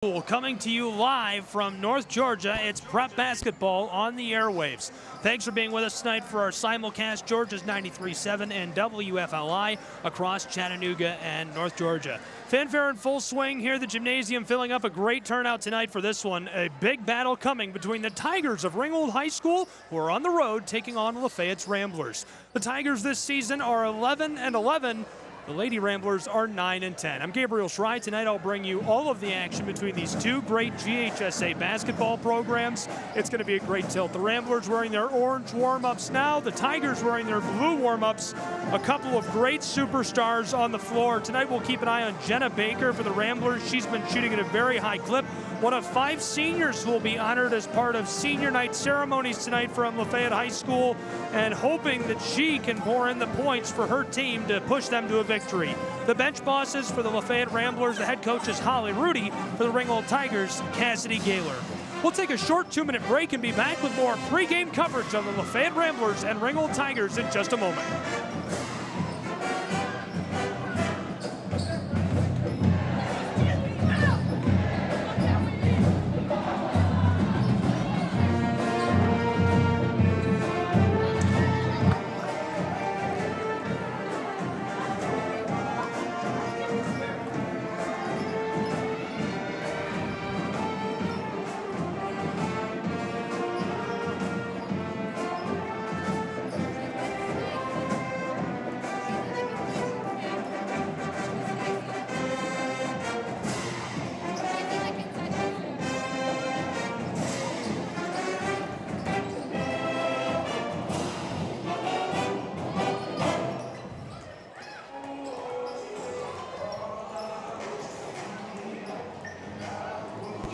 Coming to you live from North Georgia, it's prep basketball on the airwaves. Thanks for being with us tonight for our simulcast, Georgia's 93.7 and WFLI across Chattanooga and North Georgia. Fanfare in full swing here, the gymnasium filling up. A great turnout tonight for this one. A big battle coming between the Tigers of Ringgold High School, who are on the road taking on Lafayette's Ramblers. The Tigers this season are 11-11. The Lady Ramblers are 9-10. I'm Gabriel Schray. Tonight I'll bring you all of the action between these two great GHSA basketball programs. It's going to be a great tilt. The Ramblers wearing their orange warm-ups now. The Tigers wearing their blue warm-ups. A couple of great superstars on the floor. Tonight we'll keep an eye on Jenna Baker for the Ramblers. She's been shooting at a very high clip. One of 5 seniors who will be honored as part of senior night ceremonies tonight from Lafayette High School, and hoping that she can pour in the points for her team to push them to a victory. The bench bosses for the Lafayette Ramblers, the head coach is Holly Rudy. For the Ringgold Tigers, Cassidy Gaylor. We'll take a short 2-minute break and be back with more pregame coverage of the Lafayette Ramblers and Ringgold Tigers in just a moment.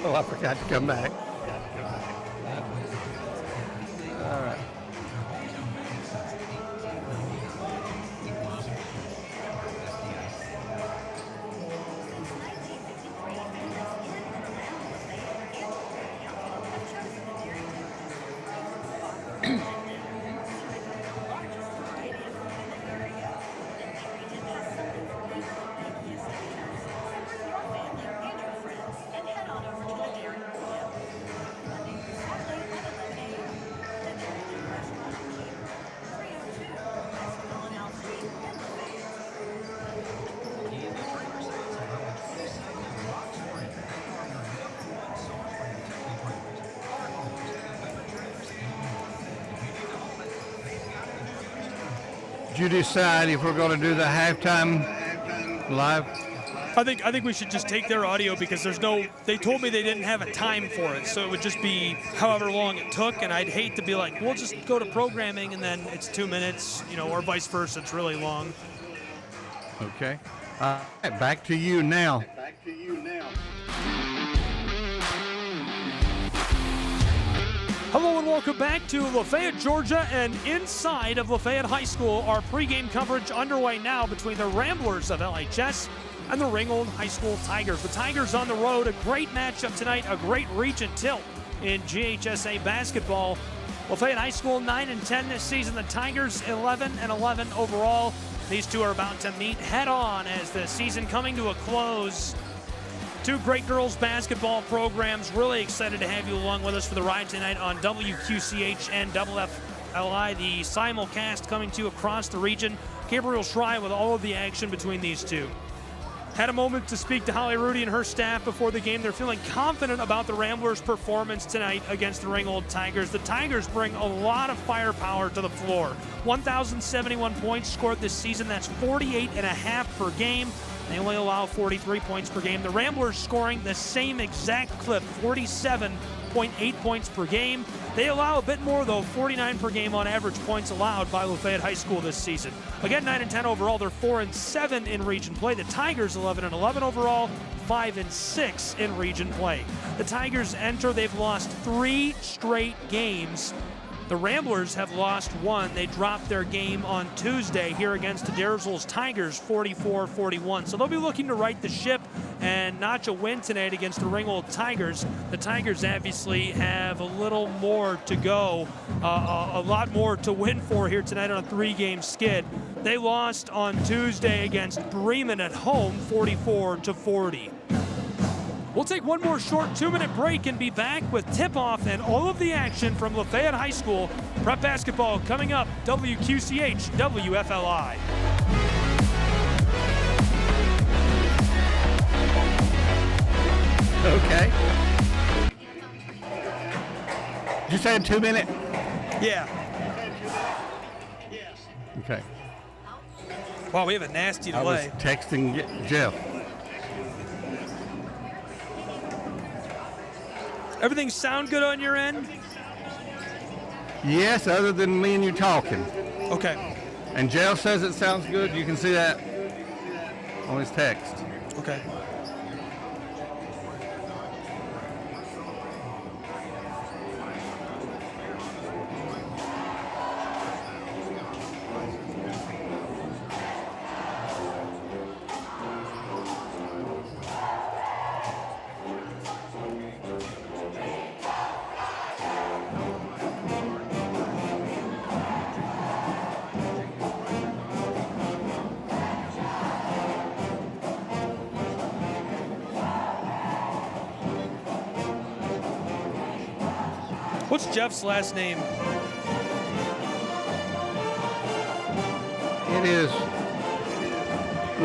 Oh, I forgot to come back. All right. Did you decide if we're going to do the halftime live? I think we should just take their audio because they told me they didn't have a time for it, so it would just be however long it took, and I'd hate to be like, we'll just go to programming and then it's 2 minutes, or vice versa, it's really long. Okay. Back to you now. Hello and welcome back to Lafayette, Georgia, and inside of Lafayette High School, our pregame coverage underway now between the Ramblers of LHS and the Ringgold High School Tigers. The Tigers on the road, a great matchup tonight, a great region tilt in GHSA basketball. Lafayette High School 9-10 this season, the Tigers 11-11 overall. These two are about to meet head on as the season coming to a close. Two great girls basketball programs. Really excited to have you along with us for the ride tonight on WQCH and WFLI. The simulcast coming to you across the region. Gabriel Schray with all of the action between these two. Had a moment to speak to Holly Rudy and her staff before the game. They're feeling confident about the Ramblers' performance tonight against the Ringgold Tigers. The Tigers bring a lot of firepower to the floor. 1,071 points scored this season. That's 48.5 per game. They only allow 43 points per game. The Ramblers scoring the same exact clip, 47.8 points per game. They allow a bit more, though, 49 per game on average points allowed by Lafayette High School this season. Again, 9-10 overall. They're 4-7 in region play. The Tigers 11-11 overall, 5-6 in region play. The Tigers enter. They've lost 3 straight games. The Ramblers have lost 1. They dropped their game on Tuesday here against Daresel's Tigers, 44-41. So they'll be looking to right the ship and notch a win tonight against the Ringgold Tigers. The Tigers obviously have a little more to go, a lot more to win for here tonight on a 3-game skid. They lost on Tuesday against Bremen at home, 44-40. We'll take one more short 2-minute break and be back with tip-off and all of the action from Lafayette High School. Prep basketball coming up, WQCH, WFLI. Okay. Did you say a 2-minute? Yeah. Okay. Wow, we have a nasty I was delay. texting Jeff. Everything sound good on your end? Yes, other than me and you talking. Okay. And Jeff says it sounds good. You can see that on his text. Okay. What's Jeff's last name? It is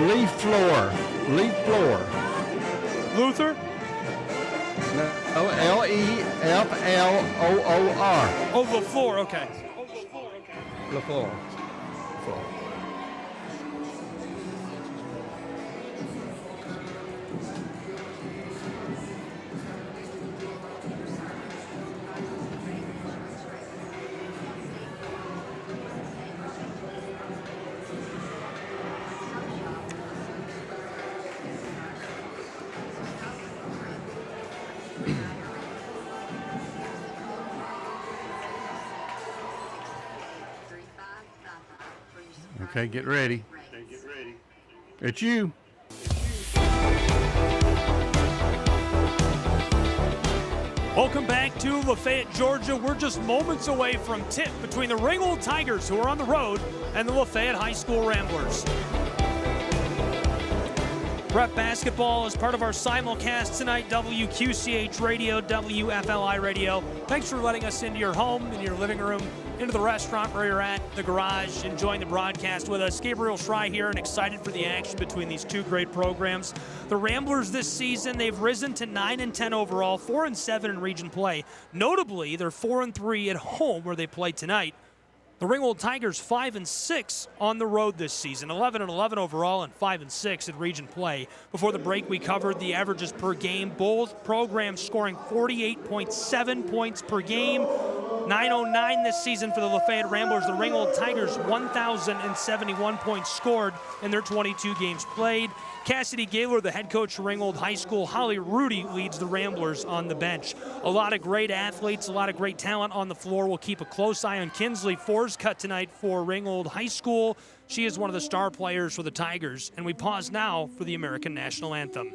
Leaf Floor. Leaf Floor. Luther? No, Lefloor. Oh, LaFleur, okay. LaFloor. Okay, get ready. It's you. Welcome back to Lafayette, Georgia. We're just moments away from tip between the Ringgold Tigers, who are on the road, and the Lafayette High School Ramblers. Prep basketball is part of our simulcast tonight, WQCH Radio, WFLI Radio. Thanks for letting us into your home, in your living room, into the restaurant where you're at, the garage, enjoying the broadcast with us. Gabriel Schray here and excited for the action between these two great programs. The Ramblers this season, they've risen to 9-10 overall, 4-7 in region play. Notably, they're 4-3 at home where they play tonight. The Ringgold Tigers 5-6 on the road this season, 11-11 overall and 5-6 in region play. Before the break, we covered the averages per game. Both programs scoring 48.7 points per game. 909 this season for the Lafayette Ramblers. The Ringgold Tigers 1,071 points scored in their 22 games played. Cassidy Gaylor, the head coach of Ringgold High School. Holly Rudy leads the Ramblers on the bench. A lot of great athletes, a lot of great talent on the floor. We'll keep a close eye on Kinsley Forscutt tonight for Ringgold High School. She is one of the star players for the Tigers. And we pause now for the American National Anthem.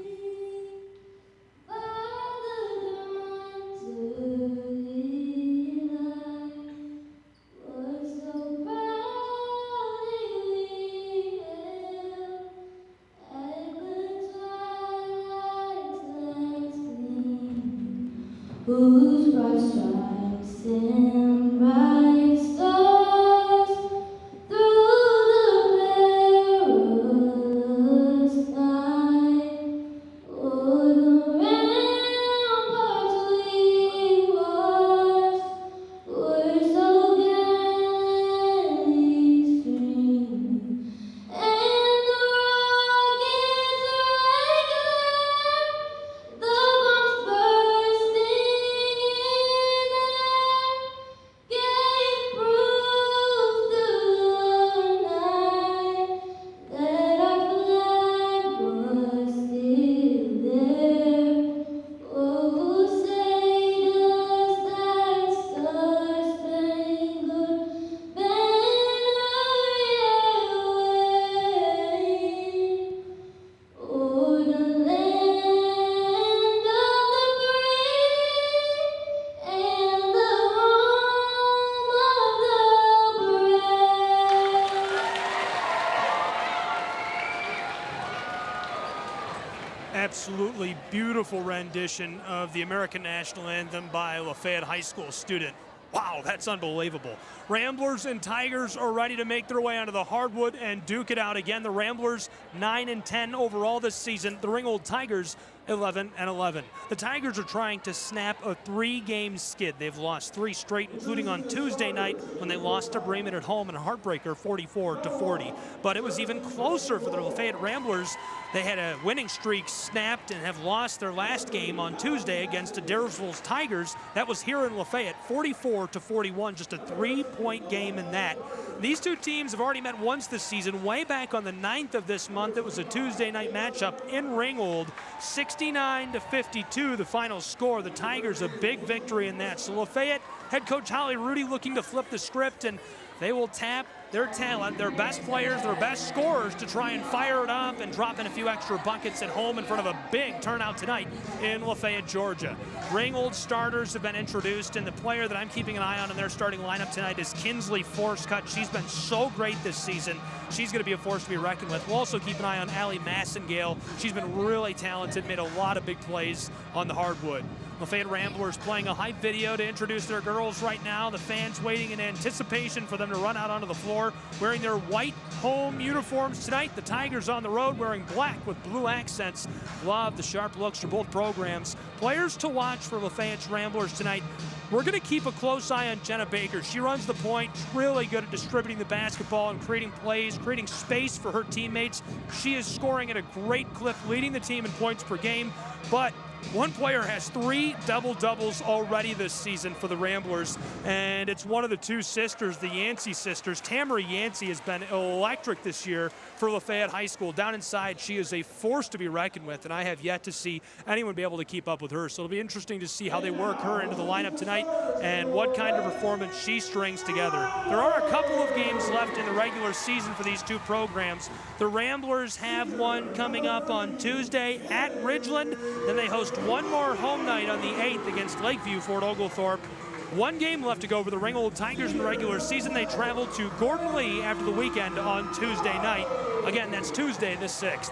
Whose broad stripes and bright stars through the perilous night, o'er the ramparts we watched, were so gallantly streaming, and the rockets regular, the bombs bursting in air, gave beautiful rendition of the American National Anthem by Lafayette High School student. Wow, that's unbelievable. Ramblers and Tigers are ready to make their way onto the hardwood and duke it out again. The Ramblers 9-10 overall this season. The Ringgold Tigers 11-11. The Tigers are trying to snap a 3-game skid. They've lost 3 straight, including on Tuesday night when they lost to Bremen at home in a heartbreaker 44-40. But it was even closer for the Lafayette Ramblers. They had a winning streak snapped and have lost their last game on Tuesday against the Daresville's Tigers. That was here in Lafayette, 44-41, just a 3-point game in that. These two teams have already met once this season, way back on the 9th of this month. It was a Tuesday night matchup in Ringgold, 69-52 the final score. The Tigers a big victory in that. So Lafayette head coach Holly Rudy looking to flip the script, and they will tap their talent, their best players, their best scorers to try and fire it up and drop in a few extra buckets at home in front of a big turnout tonight in Lafayette, Georgia. Ringgold starters have been introduced, and the player that I'm keeping an eye on in their starting lineup tonight is Kinsley Forscutt. She's been so great this season. She's going to be a force to be reckoned with. We'll also keep an eye on Allie Massengale. She's been really talented, made a lot of big plays on the hardwood. Lafayette Ramblers playing a hype video to introduce their girls right now. The fans waiting in anticipation for them to run out onto the floor wearing their white home uniforms tonight. The Tigers on the road wearing black with blue accents. Love the sharp looks for both programs. Players to watch for Lafayette's Ramblers tonight. We're going to keep a close eye on Jenna Baker. She runs the point, really good at distributing the basketball and creating plays, creating space for her teammates. She is scoring at a great clip, leading the team in points per game. But one player has 3 double-doubles already this season for the Ramblers, and it's one of the 2 sisters, the Yancey sisters. Tamara Yancey has been electric this year for Lafayette High School. Down inside, she is a force to be reckoned with, and I have yet to see anyone be able to keep up with her. So it'll be interesting to see how they work her into the lineup tonight and what kind of performance she strings together. There are a couple of games left in the regular season for these 2 programs. The Ramblers have one coming up on Tuesday at Ridgeland. Then they host one more home night on the 8th against Lakeview Fort Oglethorpe. 1 game left to go for the Ringgold Tigers in the regular season. They travel to Gordon Lee after the weekend on Tuesday night. Again, that's Tuesday the 6th.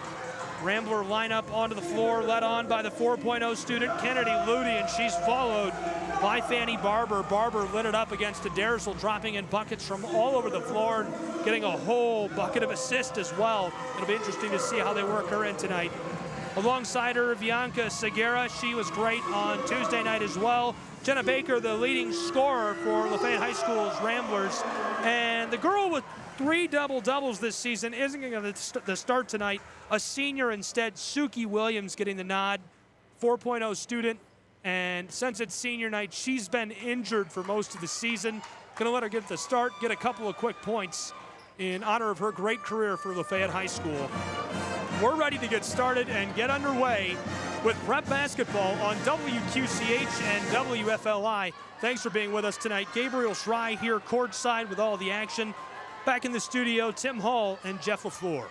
Rambler lineup onto the floor, led on by the 4.0 student Kennedy Ludy, and she's followed by Fanny Barber. Barber lit it up against Daresville, dropping in buckets from all over the floor and getting a whole bucket of assists as well. It'll be interesting to see how they work her in tonight. Alongside her, Bianca Segura. She was great on Tuesday night as well. Jenna Baker, the leading scorer for Lafayette High School's Ramblers. And the girl with 3 double-doubles this season isn't going to start tonight. A senior instead, Suki Williams, getting the nod. 4.0 student. And since it's senior night, she's been injured for most of the season. Going to let her get the start, get a couple of quick points in honor of her great career for Lafayette High School. We're ready to get started and get underway with prep basketball on WQCH and WFLI. Thanks for being with us tonight. Gabriel Schray here courtside with all the action. Back in the studio, Tim Hall and Jeff LaFleur.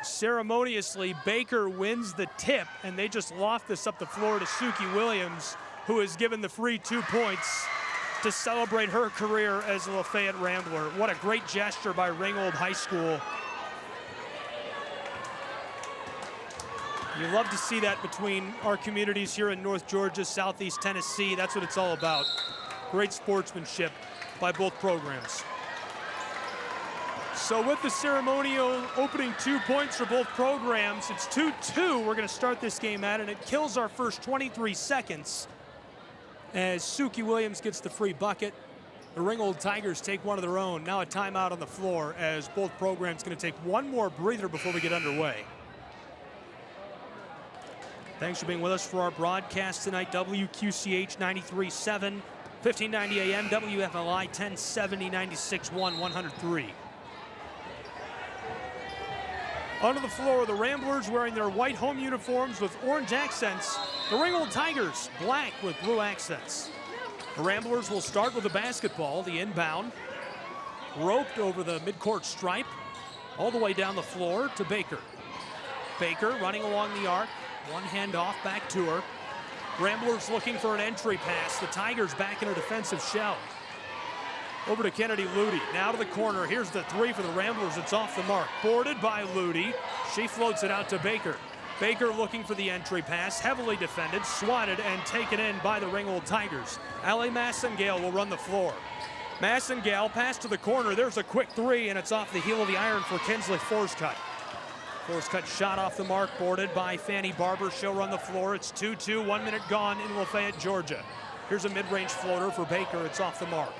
Ceremoniously, Baker wins the tip, and they just loft this up the floor to Suki Williams, who is given the free 2 points to celebrate her career as a Lafayette Rambler. What a great gesture by Ringgold High School. You love to see that between our communities here in North Georgia, Southeast Tennessee. That's what it's all about. Great sportsmanship by both programs. So with the ceremonial opening 2 points for both programs, it's 2-2 we're going to start this game at, and it kills our first 23 seconds as Suki Williams gets the free bucket. The Ringgold Tigers take one of their own. Now a timeout on the floor as both programs going to take one more breather before we get underway. Thanks for being with us for our broadcast tonight. WQCH 93.7, 1590 AM, WFLI 1070, 96.1, 103. Onto the floor, the Ramblers wearing their white home uniforms with orange accents. The Ringgold Tigers, black with blue accents. The Ramblers will start with the basketball, the inbound. Roped over the midcourt stripe, all the way down the floor to Baker. Baker running along the arc, one hand off back to her. Ramblers looking for an entry pass. The Tigers back in a defensive shell. Over to Kennedy Ludy. Now to the corner. Here's the three for the Ramblers. It's off the mark. Boarded by Ludy. She floats it out to Baker. Baker looking for the entry pass. Heavily defended, swatted, and taken in by the Ringgold Tigers. Allie Massengale will run the floor. Massengale pass to the corner. There's a quick three, and it's off the heel of the iron for Kinsley Forscutt. Forscutt shot off the mark, boarded by Fanny Barber. She'll run the floor. It's 2-2, 1 minute gone in Lafayette, Georgia. Here's a mid-range floater for Baker. It's off the mark.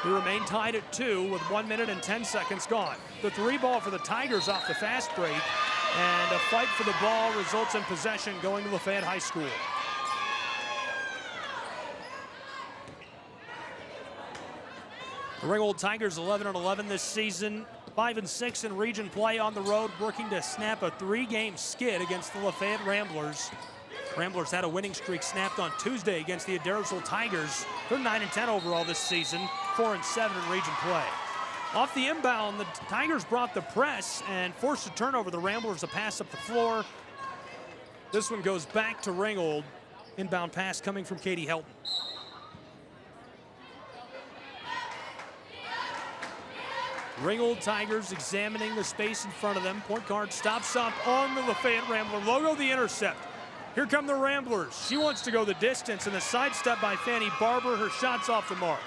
We remain tied at 2 with 1 minute and 10 seconds gone. The three ball for the Tigers off the fast break, and a fight for the ball results in possession going to Lafayette High School. The Ringgold Tigers 11-11 this season, 5-6 in region play on the road, working to snap a 3-game skid against the Lafayette Ramblers. Ramblers had a winning streak snapped on Tuesday against the Adairsville Tigers. They're 9-10 overall this season, 4-7 in region play. Off the inbound, the Tigers brought the press and forced a turnover. The Ramblers a pass up the floor. This one goes back to Ringgold. Inbound pass coming from Katie Helton. Ringgold Tigers examining the space in front of them. Point guard stops up on the Lafayette Rambler logo, the intercept. Here come the Ramblers. She wants to go the distance, and a sidestep by Fanny Barber. Her shot's off the mark.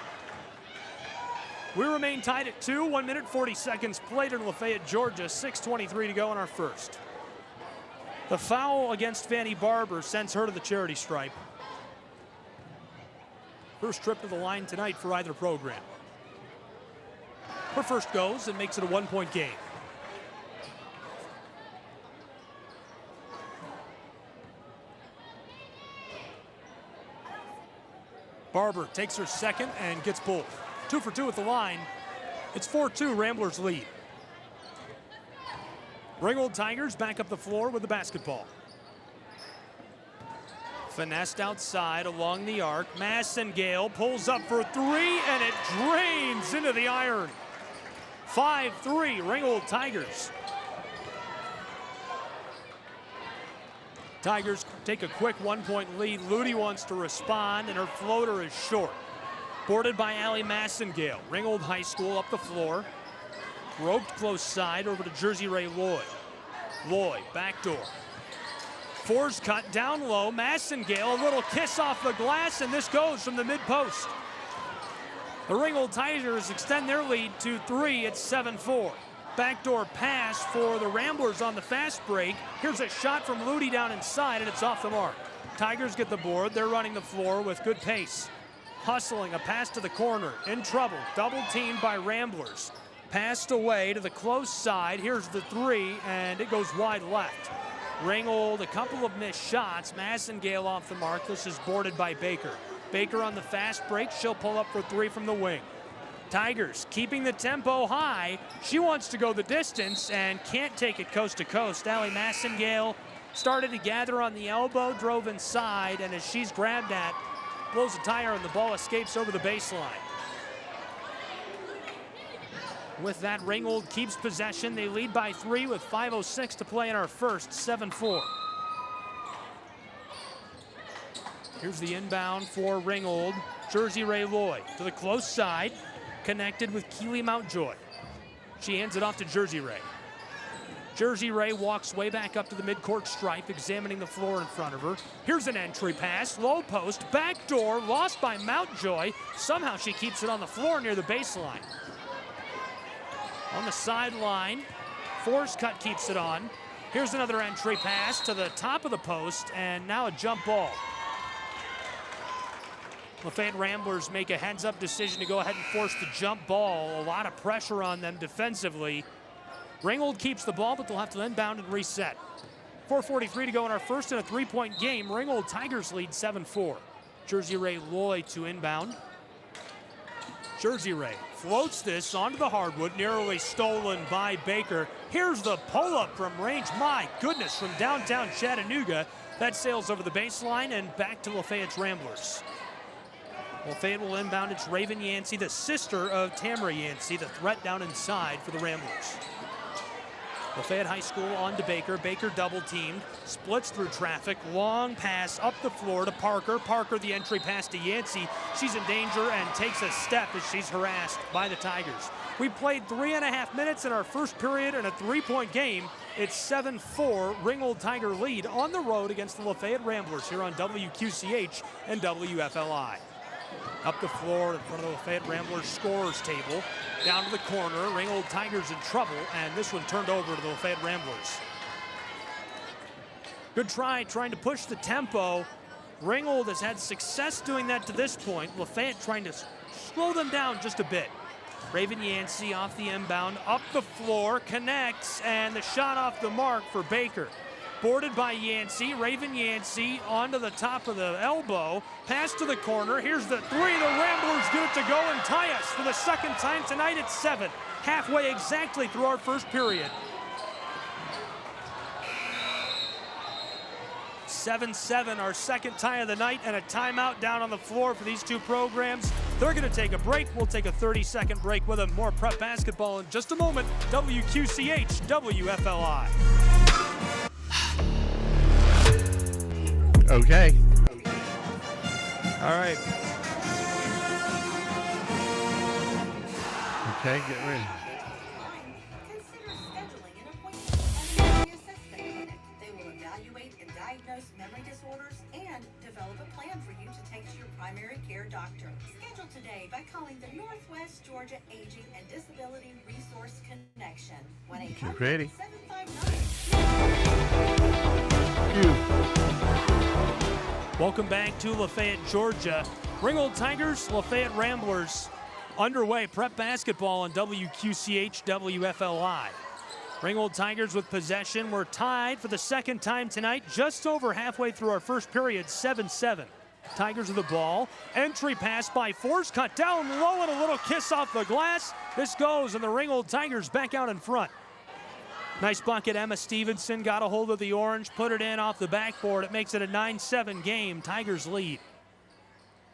We remain tied at 2, 1 minute 40 seconds played in Lafayette, Georgia, 6:23 to go in our first. The foul against Fanny Barber sends her to the charity stripe. First trip to the line tonight for either program. Her first goes and makes it a 1-point game. Barber takes her second and gets pulled. 2 for 2 at the line. It's 4-2, Ramblers lead. Ringgold Tigers back up the floor with the basketball. Finessed outside along the arc. Massengale pulls up for 3, and it drains into the iron. 5-3, Ringgold Tigers. Tigers take a quick 1-point lead. Ludy wants to respond, and her floater is short. Boarded by Allie Massengale. Ringgold High School up the floor. Roped close side over to Jersey Ray Lloyd. Lloyd, backdoor. Forscutt down low. Massengale, a little kiss off the glass, and this goes from the mid-post. The Ringgold Tigers extend their lead to 3. It's 7-4. Backdoor pass for the Ramblers on the fast break. Here's a shot from Ludy down inside, and it's off the mark. Tigers get the board. They're running the floor with good pace. Hustling, a pass to the corner. In trouble, double teamed by Ramblers. Passed away to the close side. Here's the 3, and it goes wide left. Ringgold, a couple of missed shots. Massengale off the mark. This is boarded by Baker. Baker on the fast break. She'll pull up for 3 from the wing. Tigers keeping the tempo high. She wants to go the distance and can't take it coast to coast. Allie Massengale started to gather on the elbow, drove inside, and as she's grabbed at, blows a tire and the ball escapes over the baseline. With that, Ringgold keeps possession. They lead by 3 with 5:06 to play in our first, 7-4. Here's the inbound for Ringgold. Jersey Ray Lloyd to the close side, connected with Keely Mountjoy. She hands it off to Jersey Ray. Jersey Ray walks way back up to the midcourt stripe, examining the floor in front of her. Here's an entry pass, low post, backdoor, lost by Mountjoy. Somehow she keeps it on the floor near the baseline. On the sideline, Forscutt keeps it on. Here's another entry pass to the top of the post, and now a jump ball. Lafayette Ramblers make a heads-up decision to go ahead and force the jump ball. A lot of pressure on them defensively. Ringgold keeps the ball, but they'll have to inbound and reset. 4:43 to go in our first, in a 3-point game. Ringgold Tigers lead 7-4. Jersey Ray Lloyd to inbound. Jersey Ray floats this onto the hardwood, narrowly stolen by Baker. Here's the pull-up from range. My goodness, from downtown Chattanooga. That sails over the baseline and back to Lafayette's Ramblers. Lafayette will inbound. It's Raven Yancey, the sister of Tamara Yancey, the threat down inside for the Ramblers. Lafayette High School on to Baker. Baker double teamed, splits through traffic, long pass up the floor to Parker. Parker the entry pass to Yancey. She's in danger and takes a step as she's harassed by the Tigers. We played 3.5 minutes in our first period in a 3-point game. It's 7-4 Ringgold Tiger lead on the road against the Lafayette Ramblers here on WQCH and WFLI. Up the floor in front of the Lafayette Ramblers scorers table. Down to the corner. Ringgold Tigers in trouble, and this one turned over to the Lafayette Ramblers. Good try, trying to push the tempo. Ringgold has had success doing that to this point. Lafayette trying to slow them down just a bit. Raven Yancey off the inbound, up the floor, connects, and the shot off the mark for Baker. Boarded by Yancey. Raven Yancey onto the top of the elbow. Pass to the corner. Here's the three. The Ramblers get it to go and tie us for the second time tonight at 7. Halfway exactly through our first period. 7-7, our second tie of the night, and a timeout down on the floor for these two programs. They're going to take a break. We'll take a 30-second break with them. More prep basketball in just a moment. WQCH, WFLI. Okay. All right. Okay, get ready. Consider scheduling an appointment at an assessment clinic. They will evaluate and diagnose memory disorders and develop a plan for you to take to your primary care doctor. Schedule today by calling the Northwest Georgia Aging and Disability Resource Connection. Get ready. 1-800-759. Welcome back to Lafayette, Georgia. Ringgold Tigers, Lafayette Ramblers underway. Prep basketball on WQCH, WFLI. Ringgold Tigers with possession. We're tied for the second time tonight, just over halfway through our first period, 7-7. Tigers with the ball. Entry pass by Force, cut down low and a little kiss off the glass. This goes, and the Ringgold Tigers back out in front. Nice bucket. Emma Stevenson got a hold of the orange, put it in off the backboard. It makes it a 9-7 game. Tigers lead.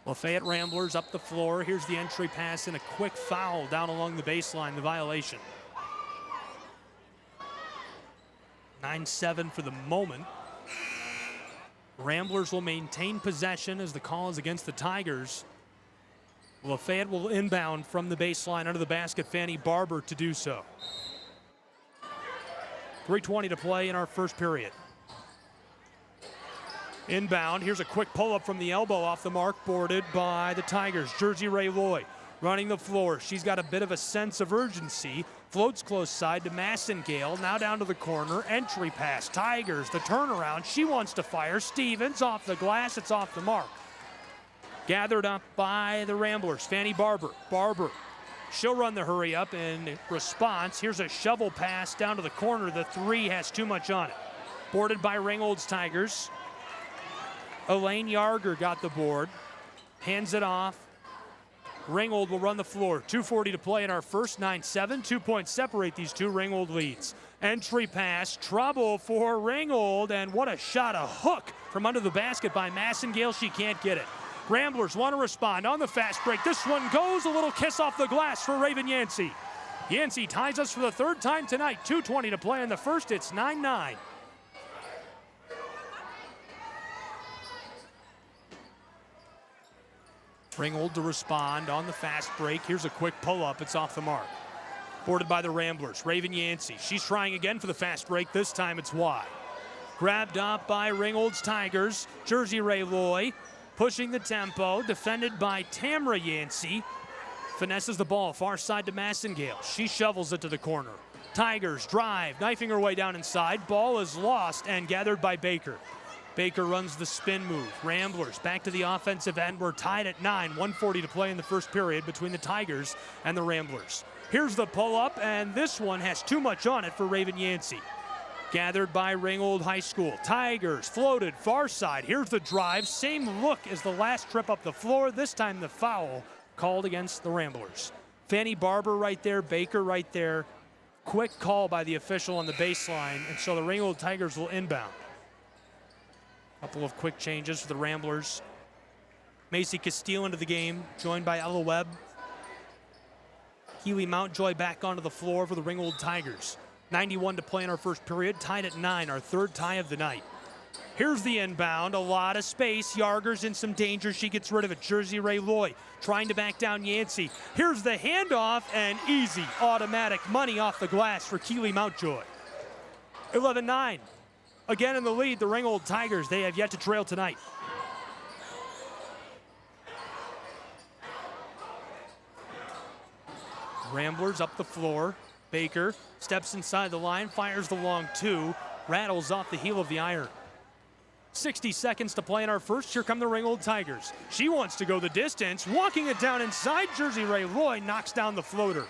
Lafayette Ramblers up the floor. Here's the entry pass and a quick foul down along the baseline, the violation. 9-7 for the moment. Ramblers will maintain possession as the call is against the Tigers. Lafayette will inbound from the baseline under the basket. Fanny Barber to do so. 3:20 to play in our first period. Inbound, here's a quick pull-up from the elbow off the mark, boarded by the Tigers. Jersey Ray Loy running the floor. She's got a bit of a sense of urgency. Floats close side to Massengale, now down to the corner. Entry pass, Tigers, the turnaround. She wants to fire. Stevens off the glass, it's off the mark. Gathered up by the Ramblers. Fanny Barber. Barber. She'll run the hurry up in response. Here's a shovel pass down to the corner. The three has too much on it. Boarded by Ringgold's Tigers. Elaine Yarger got the board. Hands it off. Ringgold will run the floor. 2:40 to play in our first. 9-7. 2 points separate these two. Ringgold leads. Entry pass. Trouble for Ringgold. And what a shot. A hook from under the basket by Massengale. She can't get it. Ramblers want to respond on the fast break. This one goes, a little kiss off the glass for Raven Yancey. Yancey ties us for the third time tonight. 2:20 to play in the first. It's 9-9. Ringgold to respond on the fast break. Here's a quick pull-up. It's off the mark. Boarded by the Ramblers. Raven Yancey. She's trying again for the fast break. This time it's wide. Grabbed up by Ringgold's Tigers. Jersey Ray Loy. Pushing the tempo, defended by Tamra Yancey. Finesses the ball, far side to Massengale. She shovels it to the corner. Tigers drive, knifing her way down inside. Ball is lost and gathered by Baker. Baker runs the spin move. Ramblers back to the offensive end. We're tied at 9, 1:40 to play in the first period between the Tigers and the Ramblers. Here's the pull-up, and this one has too much on it for Raven Yancey. Gathered by Ringgold High School. Tigers floated far side. Here's the drive. Same look as the last trip up the floor. This time the foul called against the Ramblers. Fanny Barber right there. Baker right there. Quick call by the official on the baseline. And so the Ringgold Tigers will inbound. Couple of quick changes for the Ramblers. Macy Castile into the game, joined by Ella Webb. Keely Mountjoy back onto the floor for the Ringgold Tigers. 91 to play in our first period, tied at 9, our third tie of the night. Here's the inbound, a lot of space. Yarger's in some danger. She gets rid of it. Jersey Ray Loy trying to back down Yancey. Here's the handoff, and easy, automatic money off the glass for Keely Mountjoy. 11-9. Again in the lead, the Ringgold Tigers. They have yet to trail tonight. Ramblers up the floor. Baker steps inside the line, fires the long two, rattles off the heel of the iron. 60 seconds to play in our first. Here come the Ringgold Tigers. She wants to go the distance. Walking it down inside, Jersey Ray Loy knocks down the floater.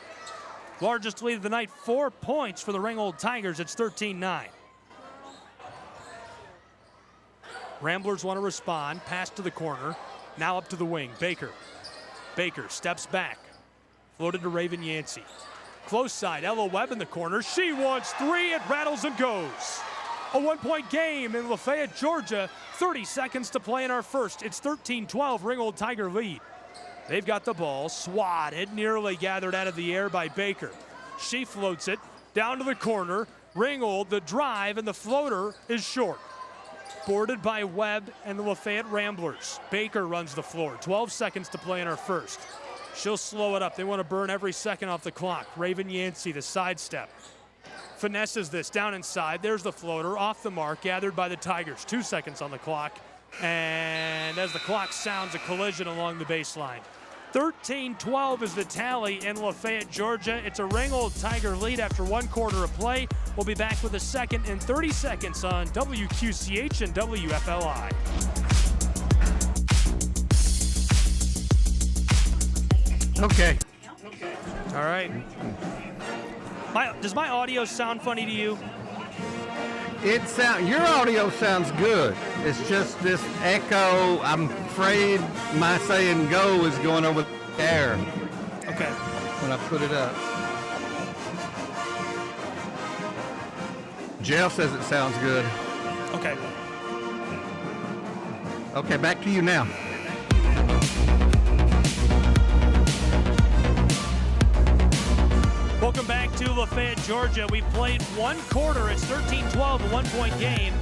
Largest lead of the night, 4 points for the Ringgold Tigers. It's 13-9. Ramblers want to respond. Pass to the corner. Now up to the wing. Baker. Baker steps back. Floated to Raven Yancey. Close side, Ella Webb in the corner. She wants three. It rattles and goes. A 1-point game in Lafayette, Georgia. 30 seconds to play in our first. It's 13-12, Ringgold Tiger lead. They've got the ball, swatted, nearly gathered out of the air by Baker. She floats it down to the corner. Ringgold, the drive, and the floater is short. Boarded by Webb and the Lafayette Ramblers. Baker runs the floor. 12 seconds to play in our first. She'll slow it up. They want to burn every second off the clock. Raven Yancey, the sidestep. Finesses this down inside. There's the floater off the mark, gathered by the Tigers. 2 seconds on the clock. And as the clock sounds, a collision along the baseline. 13-12 is the tally in Lafayette, Georgia. It's a Ringgold Tiger lead after 1 quarter of play. We'll be back with a second in 30 seconds on WQCH and WFLI. Okay. All right. Does my audio sound funny to you? Your audio sounds good. It's just this echo. I'm afraid my saying go is going over the air. Okay. When I put it up. Jeff says it sounds good. Okay. Okay, back to you now. Welcome back to Lafayette, Georgia. We've played 1 quarter. It's 13-12, a 1-point game.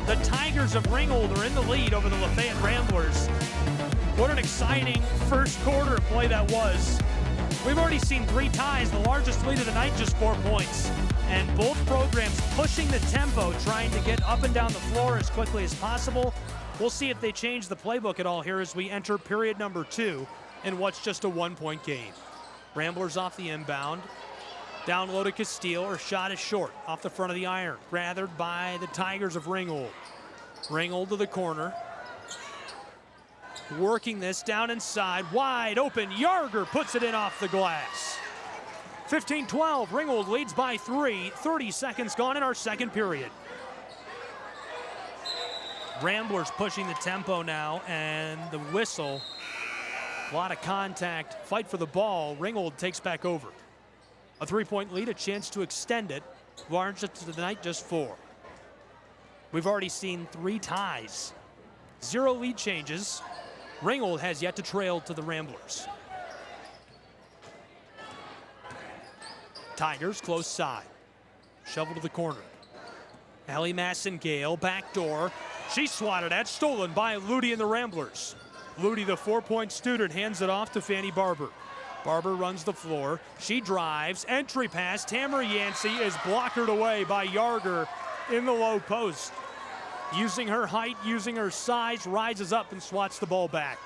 The Tigers of Ringgold are in the lead over the Lafayette Ramblers. What an exciting first quarter of play that was. We've already seen 3 ties, the largest lead of the night, just 4 points. And both programs pushing the tempo, trying to get up and down the floor as quickly as possible. We'll see if they change the playbook at all here as we enter period number 2 in what's just a 1-point game. Ramblers off the inbound. Down low to Castile. Her shot is short. Off the front of the iron. Gathered by the Tigers of Ringgold. Ringgold to the corner. Working this down inside. Wide open. Yarger puts it in off the glass. 15-12. Ringgold leads by 3. 30 seconds gone in our second period. Ramblers pushing the tempo now, and the whistle. A lot of contact, fight for the ball. Ringgold takes back over. A 3-point lead, a chance to extend it. Largest of the night, just 4. We've already seen 3 ties. 0 lead changes. Ringgold has yet to trail to the Ramblers. Tigers close side. Shovel to the corner. Allie Massengale, backdoor. She's swatted at, stolen by Ludi and the Ramblers. Ludi, the 4-point student, hands it off to Fanny Barber. Barber runs the floor. She drives. Entry pass. Tamara Yancey is blockered away by Yarger in the low post. Using her height, using her size, rises up and swats the ball back.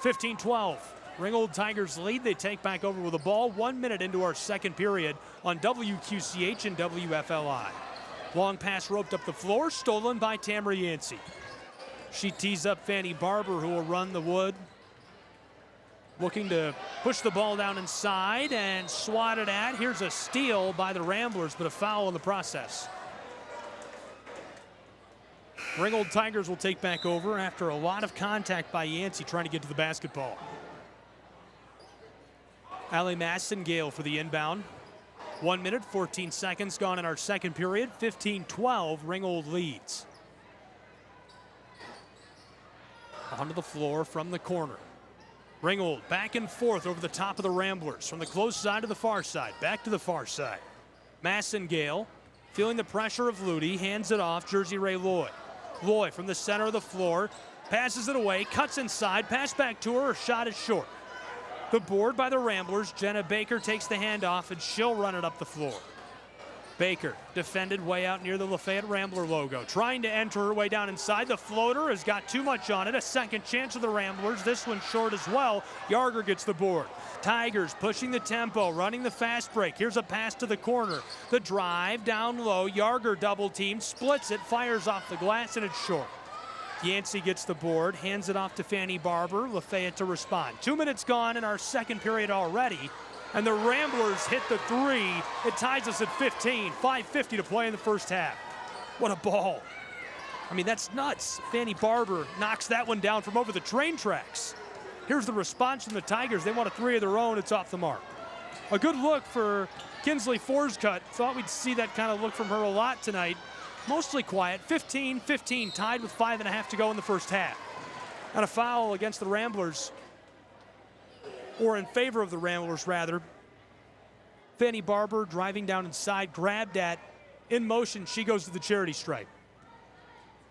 15-12. Ringgold Tigers lead. They take back over with the ball 1 minute into our second period on WQCH and WFLI. Long pass roped up the floor, stolen by Tamara Yancey. She tees up Fanny Barber, who will run the wood. Looking to push the ball down inside and swat it at. Here's a steal by the Ramblers, but a foul in the process. Ringgold Tigers will take back over after a lot of contact by Yancey trying to get to the basketball. Allie Massengale for the inbound. 1 minute, 14 seconds gone in our second period. 15-12, Ringgold leads. Onto the floor from the corner. Ringgold back and forth over the top of the Ramblers. From the close side to the far side. Back to the far side. Massengale, feeling the pressure of Ludi, hands it off, Jersey Ray Loy. Loy from the center of the floor, passes it away, cuts inside, pass back to her shot is short. The board by the Ramblers, Jenna Baker takes the handoff and she'll run it up the floor. Baker defended way out near the Lafayette Rambler logo, trying to enter her way down inside. The floater has got too much on it. A second chance of the Ramblers. This one short as well. Yarger gets the board. Tigers pushing the tempo, running the fast break. Here's a pass to the corner. The drive down low. Yarger double team, splits it, fires off the glass, and it's short. Yancey gets the board, hands it off to Fanny Barber. Lafayette to respond. 2 minutes gone in our second period already. And the Ramblers hit the three. It ties us at 15. 5:50 to play in the first half. What a ball. I mean, that's nuts. Fanny Barber knocks that one down from over the train tracks. Here's the response from the Tigers. They want a three of their own. It's off the mark. A good look for Kinsley Forscutt. Thought we'd see that kind of look from her a lot tonight. Mostly quiet. 15-15, tied with 5.5 to go in the first half. And a foul against the Ramblers. Or in favor of the Ramblers, rather. Fanny Barber driving down inside, grabbed at, in motion, she goes to the charity stripe.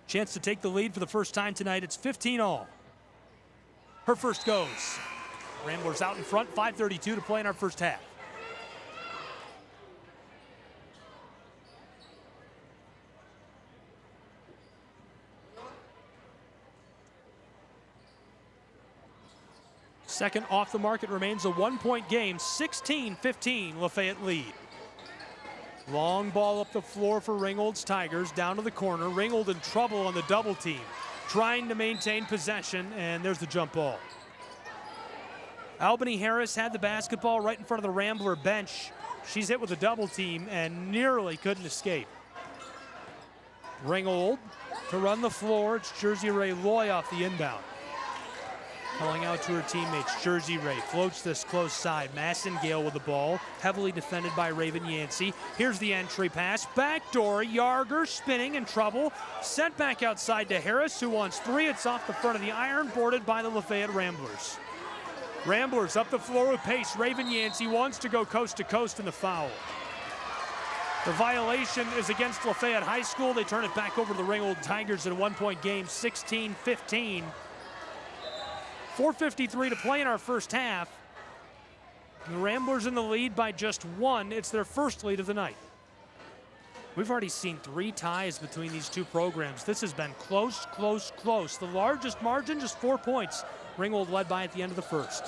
Chance to take the lead for the first time tonight. It's 15-all. Her first goes. Ramblers out in front, 5:32 to play in our first half. Second off the mark, it remains a 1-point game, 16-15, Lafayette lead. Long ball up the floor for Ringgold's Tigers, down to the corner. Ringgold in trouble on the double team, trying to maintain possession, and there's the jump ball. Albany Harris had the basketball right in front of the Rambler bench. She's hit with a double team and nearly couldn't escape. Ringgold to run the floor. It's Jersey Ray Loy off the inbound. Calling out to her teammates, Jersey Ray floats this close side. Massengale with the ball, heavily defended by Raven Yancey. Here's the entry pass, backdoor, Yarger spinning in trouble. Sent back outside to Harris, who wants three. It's off the front of the iron, boarded by the Lafayette Ramblers. Ramblers up the floor with pace. Raven Yancey wants to go coast to coast in the foul. The violation is against Lafayette High School. They turn it back over to the Ringgold Tigers in a 1-point game, 16-15. 4:53 to play in our first half. The Ramblers in the lead by just one. It's their first lead of the night. We've already seen 3 ties between these two programs. This has been close, close, close. The largest margin, just 4 points. Ringgold led by at the end of the first.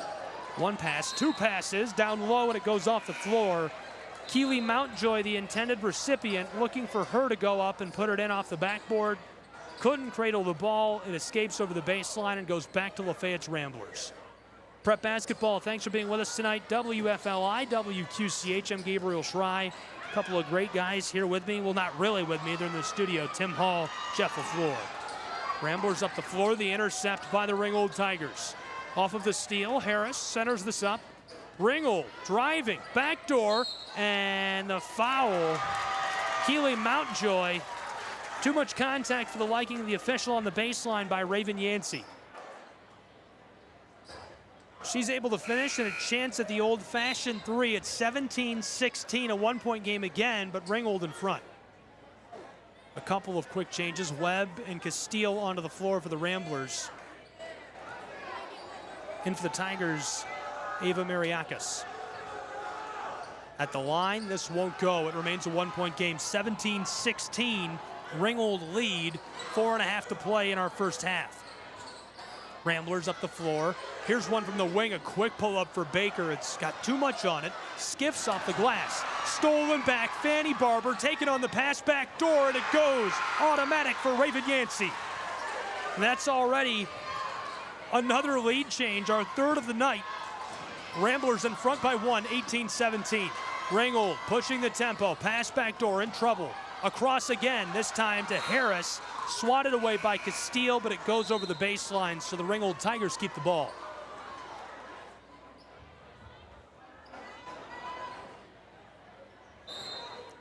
One pass, 2 passes, down low, and it goes off the floor. Keely Mountjoy, the intended recipient, looking for her to go up and put it in off the backboard. Couldn't cradle the ball. It escapes over the baseline and goes back to Lafayette's Ramblers. Prep basketball, thanks for being with us tonight. WFLI, WQCH, I'm Gabriel Schray. A couple of great guys here with me. Well, not really with me. They're in the studio. Tim Hall, Jeff LaFleur. Ramblers up the floor. The intercept by the Ringgold Tigers. Off of the steal, Harris centers this up. Ringgold driving, backdoor, and the foul. Keely Mountjoy. Too much contact for the liking of the official on the baseline by Raven Yancey. She's able to finish, and a chance at the old-fashioned three at 17-16, a 1-point game again, but Ringgold in front. A couple of quick changes. Webb and Castile onto the floor for the Ramblers. In for the Tigers, Ava Mariakis. At the line, this won't go. It remains a 1-point game, 17-16. Ringgold lead, 4.5 to play in our first half. Ramblers up the floor. Here's one from the wing, a quick pull-up for Baker. It's got too much on it. Skiffs off the glass. Stolen back, Fanny Barber taking on the pass back door, and it goes automatic for Raven Yancey. And that's already another lead change, our third of the night. Ramblers in front by 1, 18-17. Ringgold pushing the tempo, pass back door, in trouble. Across again, this time to Harris. Swatted away by Castile, but it goes over the baseline, so the Ringgold Tigers keep the ball.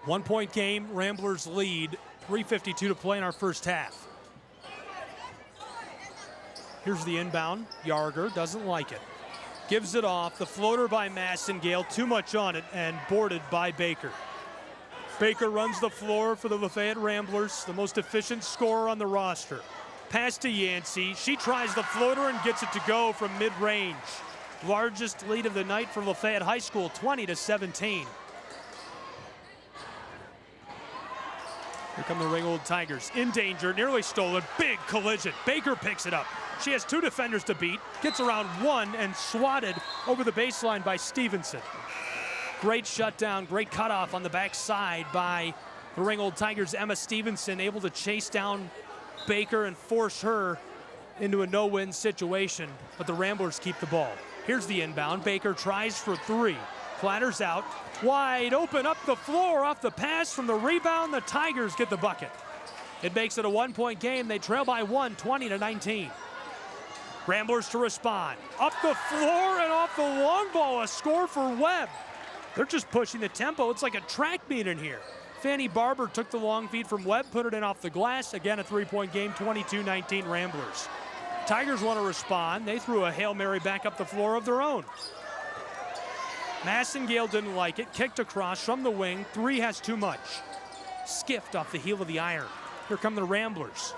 One-point game, Ramblers lead. 3:52 to play in our first half. Here's the inbound. Yarger doesn't like it. Gives it off. The floater by Massengale. Too much on it and boarded by Baker. Baker runs the floor for the Lafayette Ramblers, the most efficient scorer on the roster. Pass to Yancey. She tries the floater and gets it to go from mid-range. Largest lead of the night for Lafayette High School, 20-17. Here come the Ringgold Tigers. In danger, nearly stolen, big collision. Baker picks it up. She has two defenders to beat, gets around one, and swatted over the baseline by Stevenson. Great shutdown, great cutoff on the backside by the Ringgold Tigers. Emma Stevenson able to chase down Baker and force her into a no-win situation, but the Ramblers keep the ball. Here's the inbound. Baker tries for three. Clatters out. Wide open up the floor off the pass from the rebound. The Tigers get the bucket. It makes it a one-point game. They trail by one, 20-19. Ramblers to respond. Up the floor and off the long ball. A score for Webb. They're just pushing the tempo. It's like a track meet in here. Fanny Barber took the long feed from Webb, put it in off the glass. Again, a three-point game, 22-19 Ramblers. Tigers want to respond. They threw a Hail Mary back up the floor of their own. Massengale didn't like it, kicked across from the wing. Three has too much. Skiffed off the heel of the iron. Here come the Ramblers.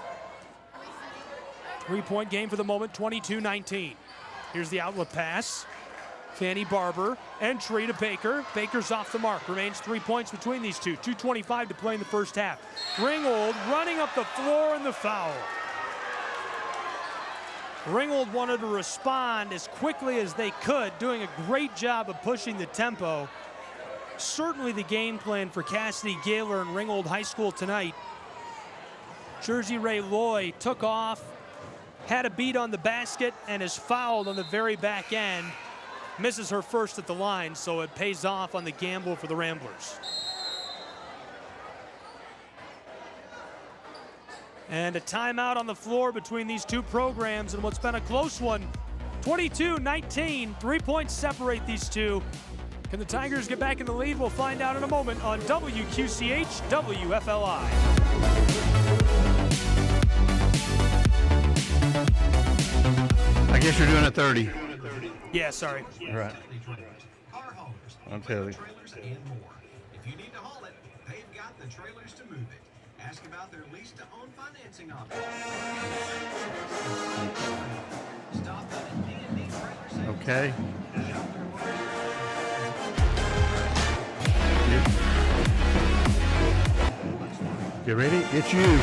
Three-point game for the moment, 22-19. Here's the outlet pass. Fanny Barber, entry to Baker. Baker's off the mark. Remains 3 points between these two. 2:25 to play in the first half. Ringgold running up the floor and the foul. Ringgold wanted to respond as quickly as they could, doing a great job of pushing the tempo. Certainly the game plan for Cassidy Gaylor and Ringgold High School tonight. Jersey Ray Loy took off, had a beat on the basket, and is fouled on the very back end. Misses her first at the line, so it pays off on the gamble for the Ramblers. And a timeout on the floor between these two programs in what's been a close one. 22-19, 3 points separate these two. Can the Tigers get back in the lead? We'll find out in a moment on WQCH WFLI. I guess you're doing a 30. Yeah, sorry. Right. Car haulers, I'll tell you. trailers, and more. If you need to haul it, they've got the trailers to move it. Ask about their lease-to-own financing options. Stop by the D&D Trailer Sales. Okay. You ready? It's you.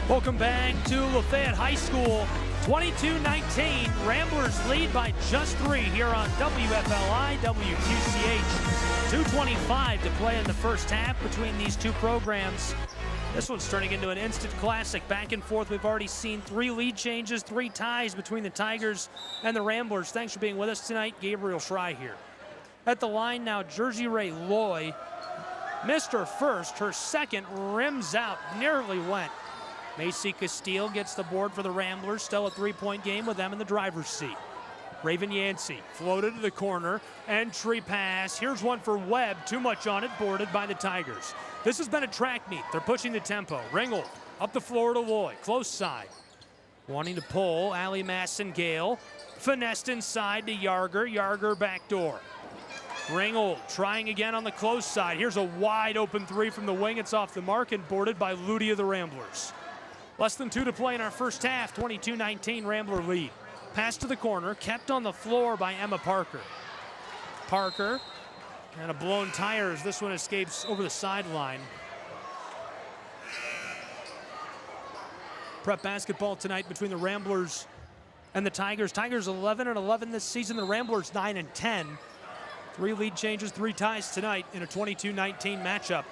Welcome back to Lafayette High School. 22-19, Ramblers lead by just 3 here on WFLI, WQCH. 2:25 to play in the first half between these two programs. This one's turning into an instant classic. Back and forth, we've already seen 3 lead changes, 3 ties between the Tigers and the Ramblers. Thanks for being with us tonight. Gabriel Schray here. At the line now, Jersey Ray Loy missed her first. Her second rims out, nearly went. Macy Castile gets the board for the Ramblers. Still a 3-point game with them in the driver's seat. Raven Yancey floated to the corner. Entry pass. Here's one for Webb. Too much on it. Boarded by the Tigers. This has been a track meet. They're pushing the tempo. Ringgold up the floor to Loy. Close side. Wanting to pull. Allie Massengale. Finessed inside to Yarger. Yarger backdoor. Ringgold trying again on the close side. Here's a wide open 3 from the wing. It's off the mark and boarded by Ludi of the Ramblers. Less than 2 to play in our first half. 22-19 Rambler lead. Pass to the corner, kept on the floor by Emma Parker. Parker, and a blown tire as this one escapes over the sideline. Prep basketball tonight between the Ramblers and the Tigers. Tigers 11-11 this season. The Ramblers 9-10. 3 lead changes, 3 ties tonight in a 22-19 matchup.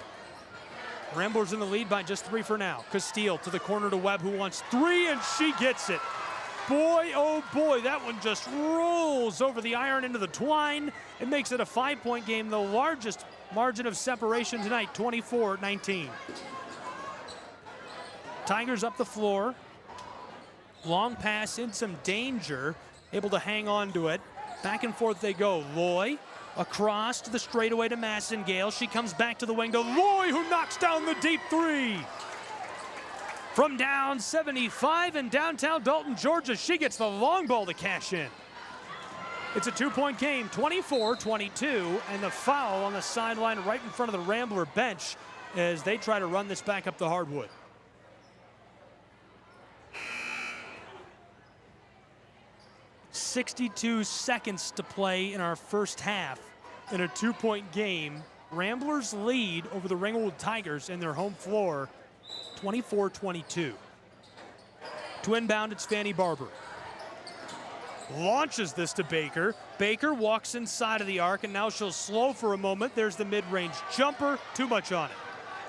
Ramblers in the lead by just 3 for now. Castile to the corner to Webb, who wants 3, and she gets it. Boy, oh boy, that one just rolls over the iron into the twine. It makes it a 5-point game, the largest margin of separation tonight, 24-19. Tigers up the floor. Long pass in some danger, able to hang on to it. Back and forth they go. Loy across to the straightaway to Massengale. She comes back to the wing to Loy, who knocks down the deep 3. From down 75 in downtown Dalton, Georgia, she gets the long ball to cash in. It's a 2-point game, 24-22, and the foul on the sideline right in front of the Rambler bench as they try to run this back up the hardwood. "62 seconds to play in our first half in a 2-point game. Ramblers lead over the Ringgold Tigers in their home floor, 24-22. To inbound, it's Fanny Barber. Launches this to Baker. Baker walks inside of the arc, and now she'll slow for a moment. There's the mid-range jumper. Too much on it.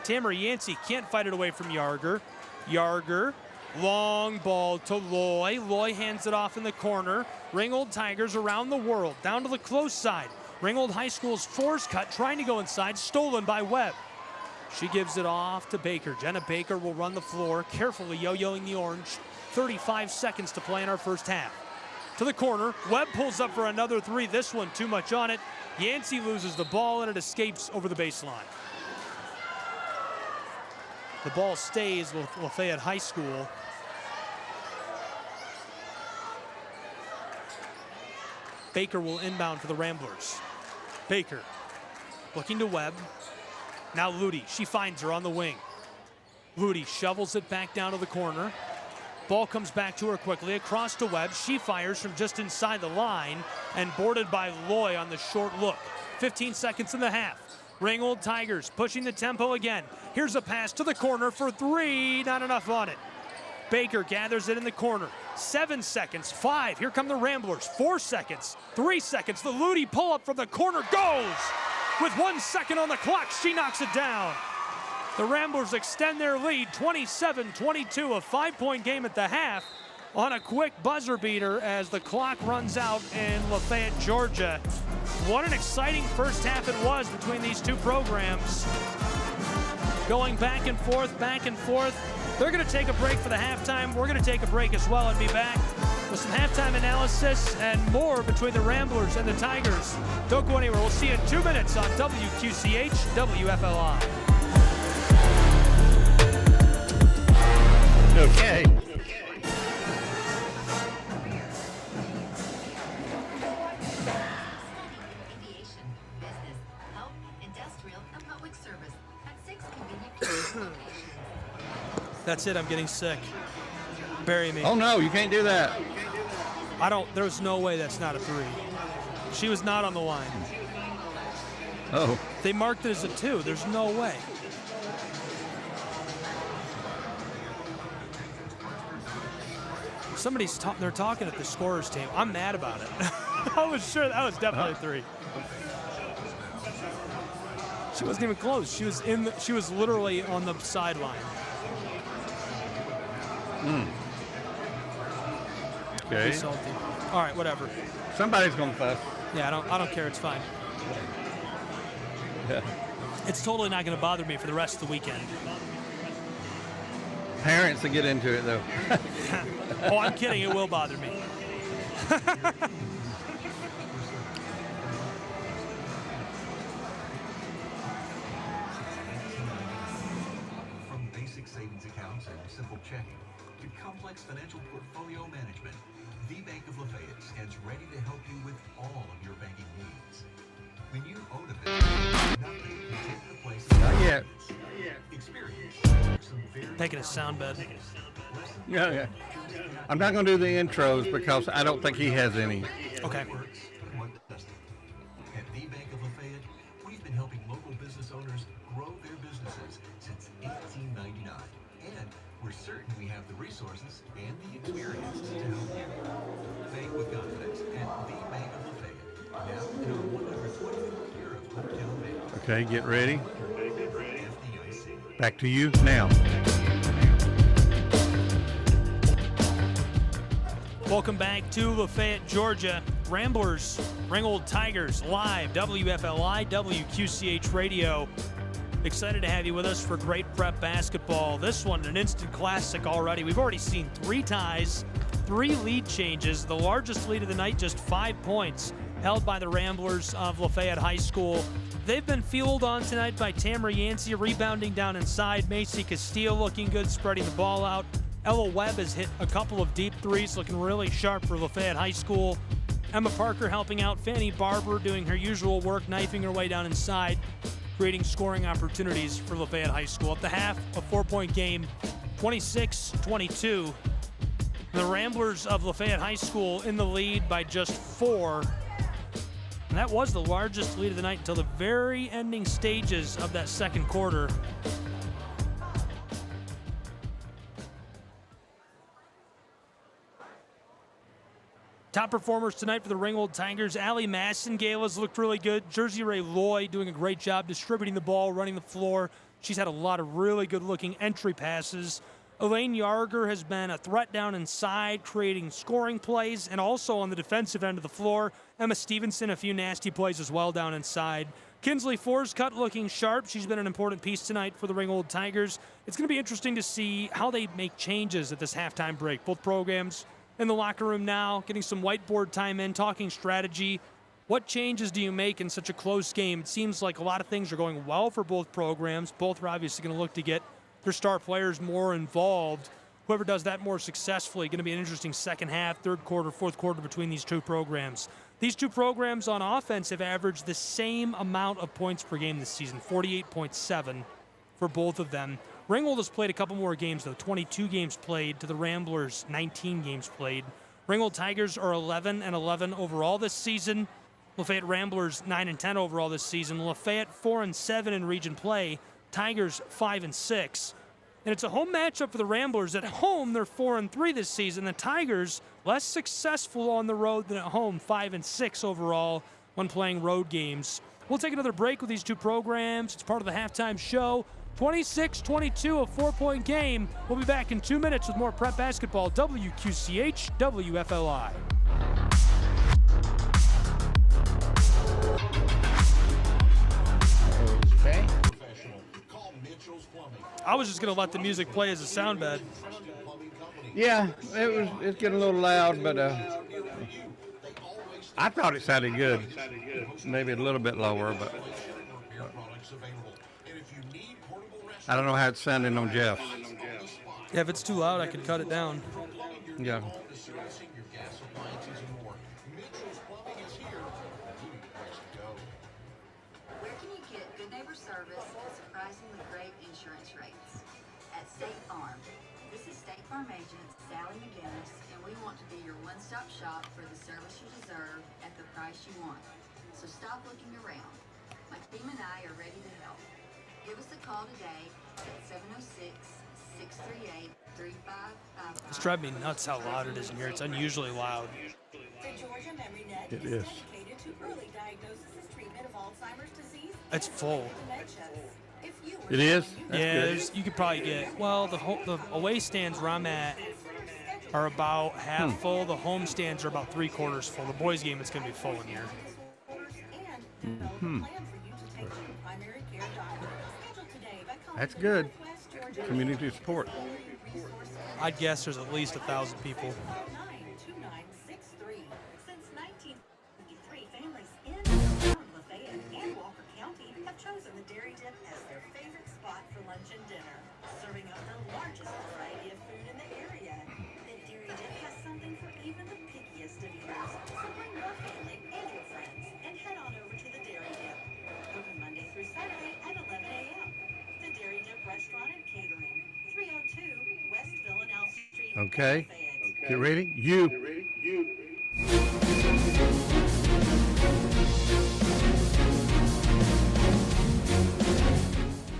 Tamara Yancey can't fight it away from Yarger. Yarger, long ball to Loy. Loy hands it off in the corner. Ringgold Tigers around the world, down to the close side. Ringgold High School's force cut, trying to go inside, stolen by Webb. She gives it off to Baker. Jenna Baker will run the floor, carefully yo-yoing the orange. 35 seconds to play in our first half. To the corner, Webb pulls up for another three. This one too much on it. Yancey loses the ball and it escapes over the baseline. The ball stays with Lafayette High School. Baker will inbound for the Ramblers. Baker looking to Webb. Now Ludi, she finds her on the wing. Ludi shovels it back down to the corner. Ball comes back to her quickly, across to Webb. She fires from just inside the line and boarded by Loy on the short look. 15 seconds in the half. Ringgold Tigers pushing the tempo again. Here's a pass to the corner for three, not enough on it. Baker gathers it in the corner. 7 seconds, 5, here come the Ramblers. 4 seconds, 3 seconds. The Ludi pull-up from the corner goes! With 1 second on the clock, she knocks it down. The Ramblers extend their lead, 27-22, a 5-point game at the half on a quick buzzer beater as the clock runs out in Lafayette, Georgia. What an exciting first half it was between these two programs. Going back and forth, back and forth. They're going to take a break for the halftime. We're going to take a break as well and be back with some halftime analysis and more between the Ramblers and the Tigers. Don't go anywhere. We'll see you in 2 minutes on WQCH, WFLI. Okay. Aviation, business, health, industrial, and public service at 6 convenient locations. That's it. I'm getting sick. Bury me. Oh no, you can't do that. There's no way that's not a 3. She was not on the line. Oh. They marked it as a 2. There's no way. They're talking at the scorer's team. I'm mad about it. I was sure that was definitely a 3. She wasn't even close. She was literally on the sideline. Okay. Salty. All right, whatever. Somebody's gonna fuss. Yeah, I don't care. It's fine. Yeah. It's totally not going to bother me for the rest of the weekend. Parents will get into it though. Oh, I'm kidding. It will bother me. From basic savings accounts and simple checking to complex financial portfolio management, the Bank of Lafayette stands ready to help you with all of your banking needs. When you own a business, nothing can take the place of Not yet. experience. Some very Taking a sound bed. Yeah. I'm not gonna do the intros because I don't think he has any. Okay. what doesn't. At the Bank of Lafayette, we've been helping local business owners grow their businesses since 1899. And we're certain we have the resources and the experience to help you. Bank with confidence at the Bank of Lafayette. Now in our 124th year of hometown banking. Okay, get ready. FDIC. Back to you now. Welcome back to Lafayette, Georgia. Ramblers, Ringgold Tigers, live, WFLI, WQCH Radio. Excited to have you with us for great prep basketball. This one, an instant classic already. We've already seen 3 ties, 3 lead changes. The largest lead of the night, just 5 points, held by the Ramblers of Lafayette High School. They've been fueled on tonight by Tamara Yancey, rebounding down inside. Macy Castillo looking good, spreading the ball out. Ella Webb has hit a couple of deep threes, looking really sharp for Lafayette High School. Emma Parker helping out. Fanny Barber doing her usual work, knifing her way down inside, creating scoring opportunities for Lafayette High School. At the half, a 4-point game, 26-22. The Ramblers of Lafayette High School in the lead by just 4. And that was the largest lead of the night until the very ending stages of that second quarter. Top performers tonight for the Ringgold Tigers. Allie Massengala's looked really good. Jersey Ray Loy doing a great job distributing the ball, running the floor. She's had a lot of really good-looking entry passes. Elaine Yarger has been a threat down inside, creating scoring plays, and also on the defensive end of the floor. Emma Stevenson, a few nasty plays as well down inside. Kinsley Forscutt looking sharp. She's been an important piece tonight for the Ringgold Tigers. It's going to be interesting to see how they make changes at this halftime break. Both programs in the locker room now, getting some whiteboard time in, talking strategy. What changes do you make in such a close game? It seems like a lot of things are going well for both programs. Both are obviously going to look to get their star players more involved. Whoever does that more successfully, going to be an interesting second half, third quarter, fourth quarter between these two programs. These two programs on offense have averaged the same amount of points per game this season, 48.7 for both of them. Ringgold has played a couple more games, though. 22 games played to the Ramblers, 19 games played. Ringgold Tigers are 11-11 overall this season. Lafayette Ramblers 9-10 overall this season. Lafayette 4-7 in region play. Tigers 5-6. And it's a home matchup for the Ramblers. At home, they're 4-3 this season. The Tigers less successful on the road than at home, 5-6 overall when playing road games. We'll take another break with these two programs. It's part of the halftime show. 26-22, a 4-point game. We'll be back in 2 minutes with more prep basketball. WQCH, WFLI. Okay. I was just going to let the music play as a sound bed. Yeah, it's getting a little loud, but I thought it sounded good. Maybe a little bit lower, but I don't know how it's sounding on Jeff's. Yeah, if it's too loud, I can cut it down. Yeah. Where can you get good neighbor service and surprisingly great insurance rates? At State Farm. This is State Farm agent Sally McGinnis, and we want to be your one-stop shop for the service you deserve at the price you want. So stop looking around. My team and I are ready to help. Give us a call today at 706-638-3555. It's driving me nuts how loud it is in here. It's unusually loud. The Georgia Memory Net It is is. dedicated to early diagnosis and treatment of Alzheimer's disease. It's and full. dementia. If you or It is? someone you That's Yeah, good. you could probably get, well, the away stands where I'm at are about half full. The home stands are about 3/4 full. The boys' game, it's going to be full in here. and develop a plan for you to take to your primary care doctor. Schedule today by calling That's the good. Northwest Georgia Community support. Resource I'd guess there's at least 1,000 people. 92963. Since 1953, families in and around Lafayette and Walker County have chosen the Dairy Dip as their favorite spot for lunch and dinner, serving up the largest variety of food in the area. The Dairy Dip has something for even the pickiest of eaters, so bring your family and your friends and head on over to the Dairy Dip. Open Monday through Saturday at 11 a.m. The Dairy Dip Restaurant and Catering, 302 West Villanelle Street. Okay. Lafayette. Get ready. You.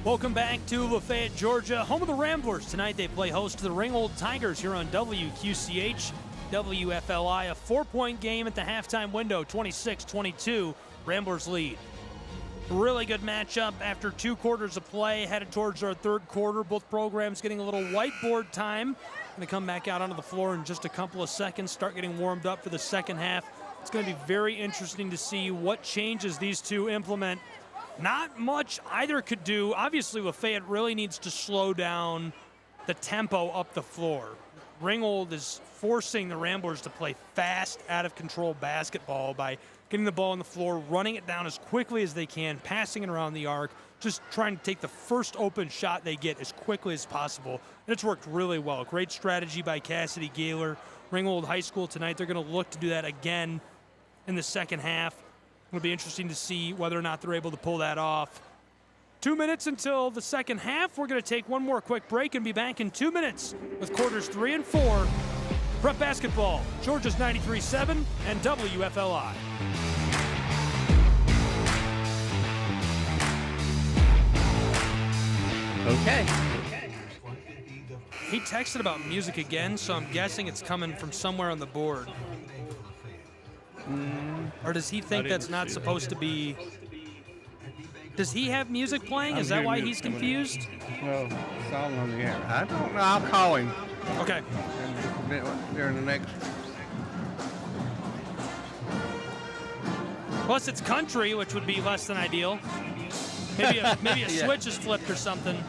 Welcome back to Lafayette, Georgia, home of the Ramblers. Tonight they play host to the Ringgold Tigers here on WQCH, WFLI. A 4-point game at the halftime window, 26-22. Ramblers lead. Really good matchup after 2 quarters of play, headed towards our third quarter. Both programs getting a little whiteboard time. Going to come back out onto the floor in just a couple of seconds, start getting warmed up for the second half. It's going to be very interesting to see what changes these two implement. Not much either could do. Obviously, Lafayette really needs to slow down the tempo up the floor. Ringgold is forcing the Ramblers to play fast, out-of-control basketball by getting the ball on the floor, running it down as quickly as they can, passing it around the arc, just trying to take the first open shot they get as quickly as possible. And it's worked really well. Great strategy by Cassidy Gaylor. Ringgold High School tonight, they're going to look to do that again in the second half. It'll be interesting to see whether or not they're able to pull that off. 2 minutes until the second half. We're going to take one more quick break and be back in 2 minutes with quarters 3 and 4. Prep basketball, Georgia's 93.7 and WFLI. Okay. He texted about music again, so I'm guessing it's coming from somewhere on the board. Or does he think that's not supposed to be? Does he have music playing? Is that why he's confused? Well, song on the air. I don't know. I'll call him Okay. during the next. Plus, it's country, which would be less than ideal. Maybe a Yeah. switch is flipped or something.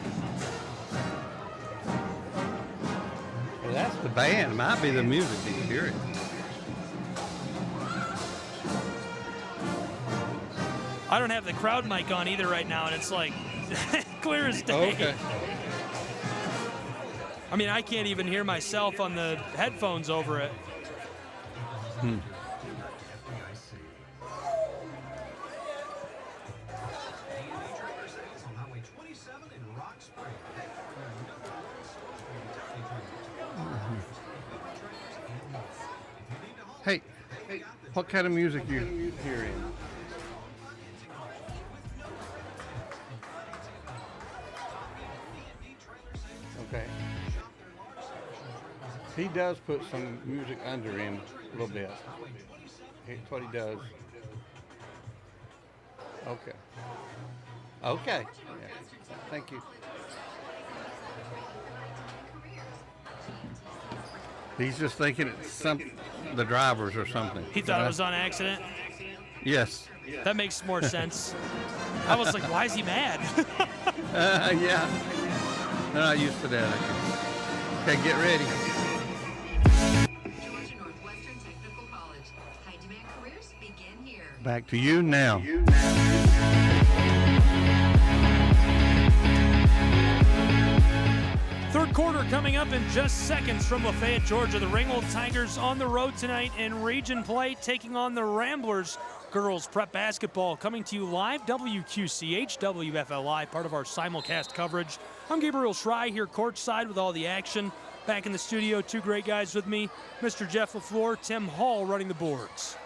Well, that's the band. Might be the music. You can hear it. I don't have the crowd mic on either right now, and it's like clear as day. Okay. I mean, I can't even hear myself on the headphones over it. Hey, what kind of music you hearing? Okay. He does put some music under him a little bit. That's what he does. Okay. Okay. Yeah. Thank you. He's just thinking it's the drivers or something. He thought it was on accident. Yes. That makes more sense. I was like, why is he mad? Yeah. They're not used to that. Okay, get ready. Georgia Northwestern Technical College. High-demand careers begin here. Back to you now. Third quarter coming up in just seconds from Lafayette, Georgia. The Ringgold Tigers on the road tonight in region play, taking on the Ramblers. Girls prep basketball coming to you live, WQCH, WFLI, part of our simulcast coverage. I'm Gabriel Schray here courtside with all the action. Back in the studio, two great guys with me, Mr. Jeff LaFleur, Tim Hall running the boards.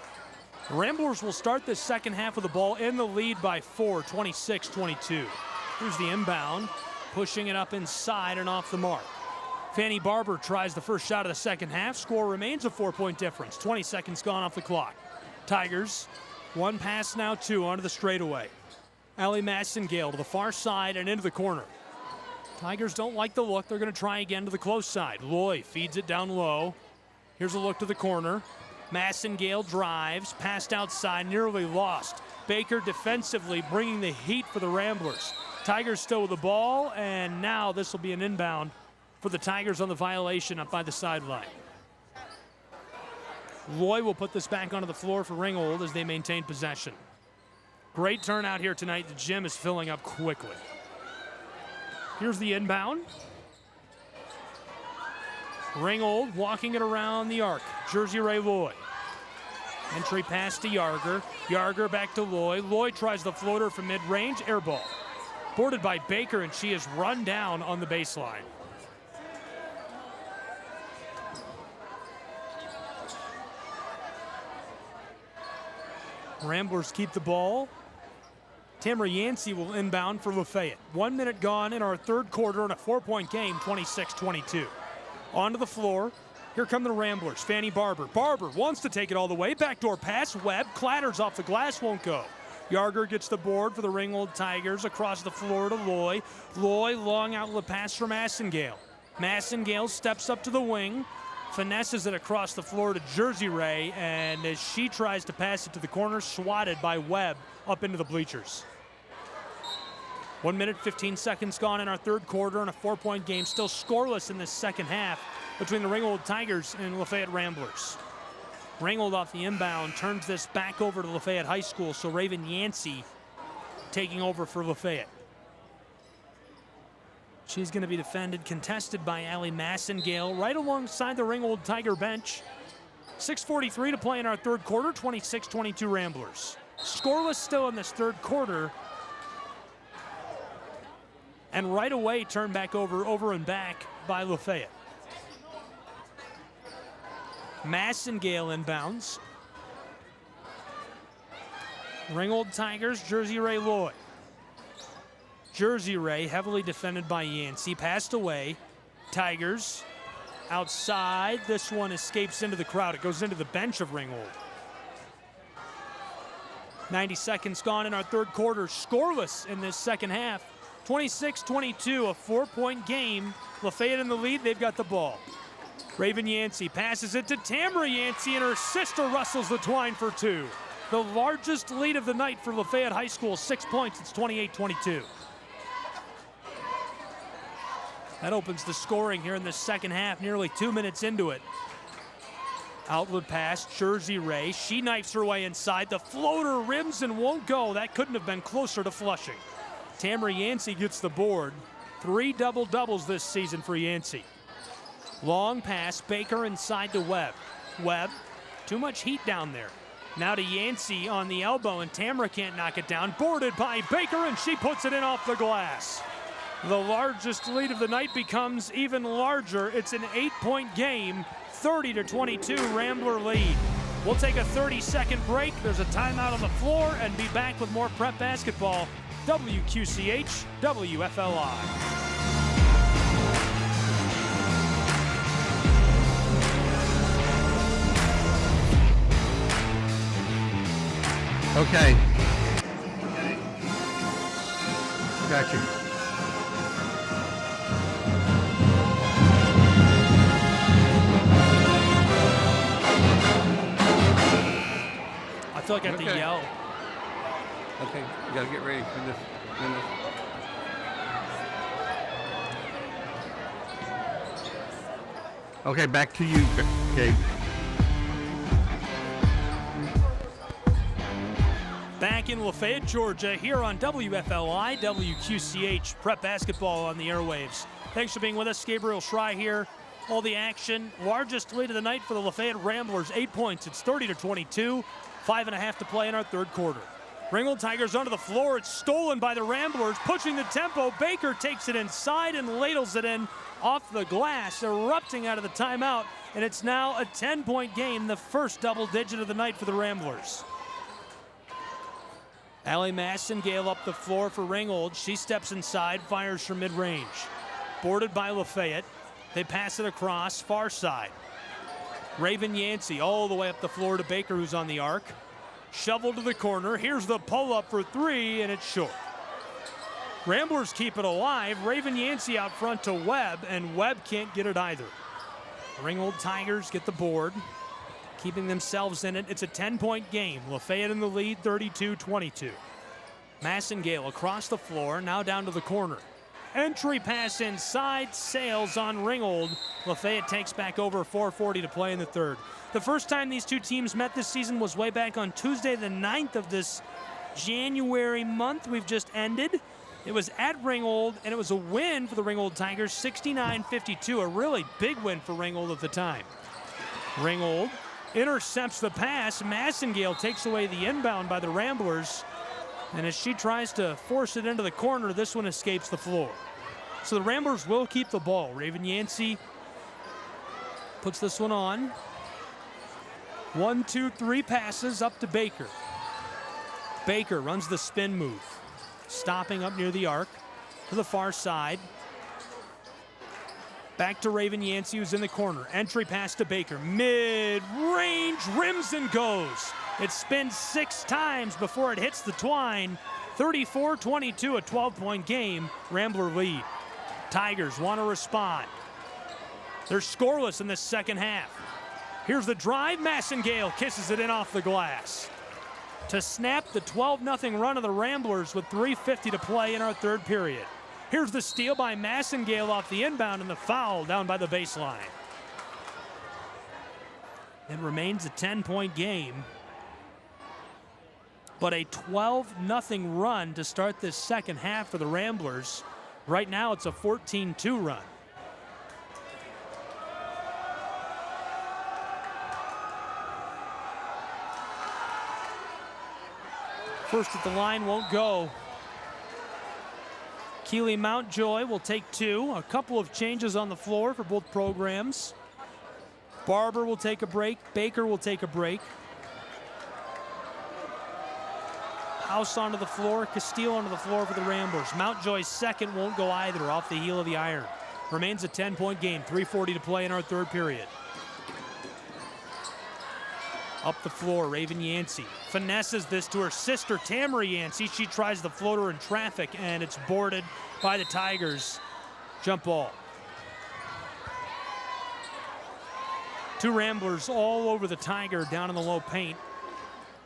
The Ramblers will start this second half of the ball in the lead by 4, 26-22. Here's the inbound, pushing it up inside and off the mark. Fanny Barber tries the first shot of the second half. Score remains a 4-point difference. 20 seconds gone off the clock. Tigers, one pass now, two onto the straightaway. Allie Massengale to the far side and into the corner. Tigers don't like the look. They're going to try again to the close side. Loy feeds it down low. Here's a look to the corner. Massengale drives, passed outside, nearly lost. Baker defensively bringing the heat for the Ramblers. Tigers still with the ball, and now this will be an inbound for the Tigers on the violation up by the sideline. Loy will put this back onto the floor for Ringgold as they maintain possession. Great turnout here tonight. The gym is filling up quickly. Here's the inbound. Ringgold walking it around the arc. Jersey Ray Loy. Entry pass to Yarger. Yarger back to Loy. Loy tries the floater from mid-range. Air ball. Boarded by Baker, and she is run down on the baseline. Ramblers keep the ball. Tamara Yancey will inbound for Lafayette. 1 minute gone in our third quarter in a 4-point game, 26-22. Onto the floor. Here come the Ramblers. Fanny Barber. Barber wants to take it all the way. Backdoor pass. Webb clatters off the glass, won't go. Yarger gets the board for the Ringgold Tigers across the floor to Loy. Loy, long outlet pass for Massengale. Massengale steps up to the wing, finesses it across the floor to Jersey Ray, and as she tries to pass it to the corner, swatted by Webb up into the bleachers. 1 minute, 15 seconds gone in our third quarter in a 4-point game, still scoreless in this second half between the Ringgold Tigers and Lafayette Ramblers. Ringgold off the inbound turns this back over to Lafayette High School, so Raven Yancey taking over for Lafayette. She's going to be defended, contested by Allie Massengale right alongside the Ringgold Tiger bench. 6:43 to play in our third quarter, 26-22 Ramblers. Scoreless still in this third quarter. And right away turned back over and back by Lafayette. Massengale inbounds. Ringgold Tigers, Jersey Ray Lloyd. Jersey Ray heavily defended by Yancey, passed away. Tigers outside. This one escapes into the crowd. It goes into the bench of Ringgold. 90 seconds gone in our third quarter. Scoreless in this second half. 26-22, a 4-point game. Lafayette in the lead, they've got the ball. Raven Yancey passes it to Tamara Yancey, and her sister rustles the twine for two. The largest lead of the night for Lafayette High School, 6 points, it's 28-22. That opens the scoring here in the second half, nearly 2 minutes into it. Outlet pass, Jersey Ray, she knifes her way inside. The floater rims and won't go. That couldn't have been closer to flushing. Tamara Yancey gets the board. 3 double-doubles this season for Yancey. Long pass, Baker inside to Webb. Webb, too much heat down there. Now to Yancey on the elbow, and Tamara can't knock it down. Boarded by Baker, and she puts it in off the glass. The largest lead of the night becomes even larger. It's an 8-point game, 30-22 Rambler lead. We'll take a 30-second break. There's a timeout on the floor, and be back with more prep basketball. WQCH, WFLI. Okay. Got you. I feel like I have to yell. Okay, you gotta get ready for this. Okay, back to you, Gabe. Back in Lafayette, Georgia, here on WFLI, WQCH, prep basketball on the airwaves. Thanks for being with us. Gabriel Schray here. All the action. Largest lead of the night for the Lafayette Ramblers, 8 points. It's 30-22. 5.5 to play in our third quarter. Ringgold Tigers onto the floor. It's stolen by the Ramblers, pushing the tempo. Baker takes it inside and ladles it in off the glass, erupting out of the timeout. And it's now a 10-point game, the first double digit of the night for the Ramblers. Allie Massengale up the floor for Ringgold. She steps inside, fires from mid-range. Boarded by Lafayette. They pass it across, far side. Raven Yancey all the way up the floor to Baker, who's on the arc. Shovel to the corner. Here's the pull-up for three, and it's short. Ramblers keep it alive. Raven Yancey out front to Webb, and Webb can't get it either. Ringgold Tigers get the board, keeping themselves in it. It's a 10-point game. Lafayette in the lead, 32-22. Massengale across the floor, now down to the corner. Entry pass inside, sails on Ringgold. Lafayette takes back over, 4:40 to play in the third. The first time these two teams met this season was way back on Tuesday, the 9th of this January month we've just ended. It was at Ringgold, and it was a win for the Ringgold Tigers, 69-52, a really big win for Ringgold at the time. Ringgold intercepts the pass. Massengale takes away the inbound by the Ramblers. And as she tries to force it into the corner, this one escapes the floor. So the Ramblers will keep the ball. Raven Yancey puts this one on. 1, 2, 3 passes up to Baker. Baker runs the spin move, stopping up near the arc to the far side. Back to Raven Yancey, who's in the corner. Entry pass to Baker. Mid-range, rims and goes. It spins 6 times before it hits the twine. 34-22, a 12-point game. Rambler lead. Tigers want to respond. They're scoreless in the second half. Here's the drive. Massengale kisses it in off the glass to snap the 12-0 run of the Ramblers with 3:50 to play in our third period. Here's the steal by Massengale off the inbound, and the foul down by the baseline. It remains a 10-point game, but a 12-0 run to start this second half for the Ramblers. Right now it's a 14-2 run. First at the line won't go. Keely Mountjoy will take 2. A couple of changes on the floor for both programs. Barber will take a break. Baker will take a break. House onto the floor. Castile onto the floor for the Ramblers. Mountjoy's second won't go either, off the heel of the iron. Remains a 10-point game. 3:40 to play in our third period. Up the floor, Raven Yancey finesses this to her sister, Tamara Yancey. She tries the floater in traffic, and it's boarded by the Tigers. Jump ball. 2 Ramblers all over the Tiger down in the low paint.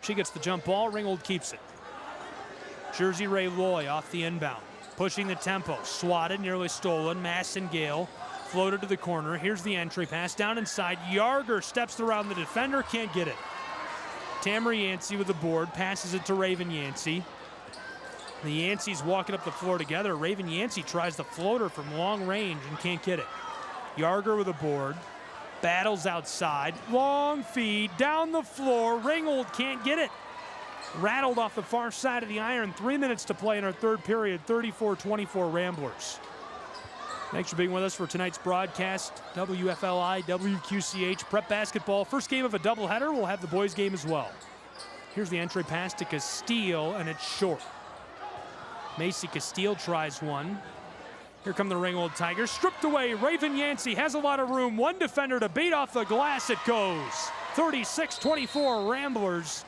She gets the jump ball. Ringgold keeps it. Jersey Ray Loy off the inbound. Pushing the tempo. Swatted, nearly stolen. Massengale floated to the corner. Here's the entry pass down inside. Yarger steps around the defender, can't get it. Tamara Yancey with the board, passes it to Raven Yancey. The Yanceys walking up the floor together. Raven Yancey tries the floater from long range and can't get it. Yarger with the board, battles outside. Long feed down the floor. Ringgold can't get it. Rattled off the far side of the iron. 3 minutes to play in our third period. 34-24 Ramblers. Thanks for being with us for tonight's broadcast. WFLI, WQCH, prep basketball. First game of a doubleheader. We'll have the boys game as well. Here's the entry pass to Castile, and it's short. Macy Castile tries one. Here come the Ringgold Tigers. Stripped away. Raven Yancey has a lot of room. One defender to beat off the glass. It goes. 36-24 Ramblers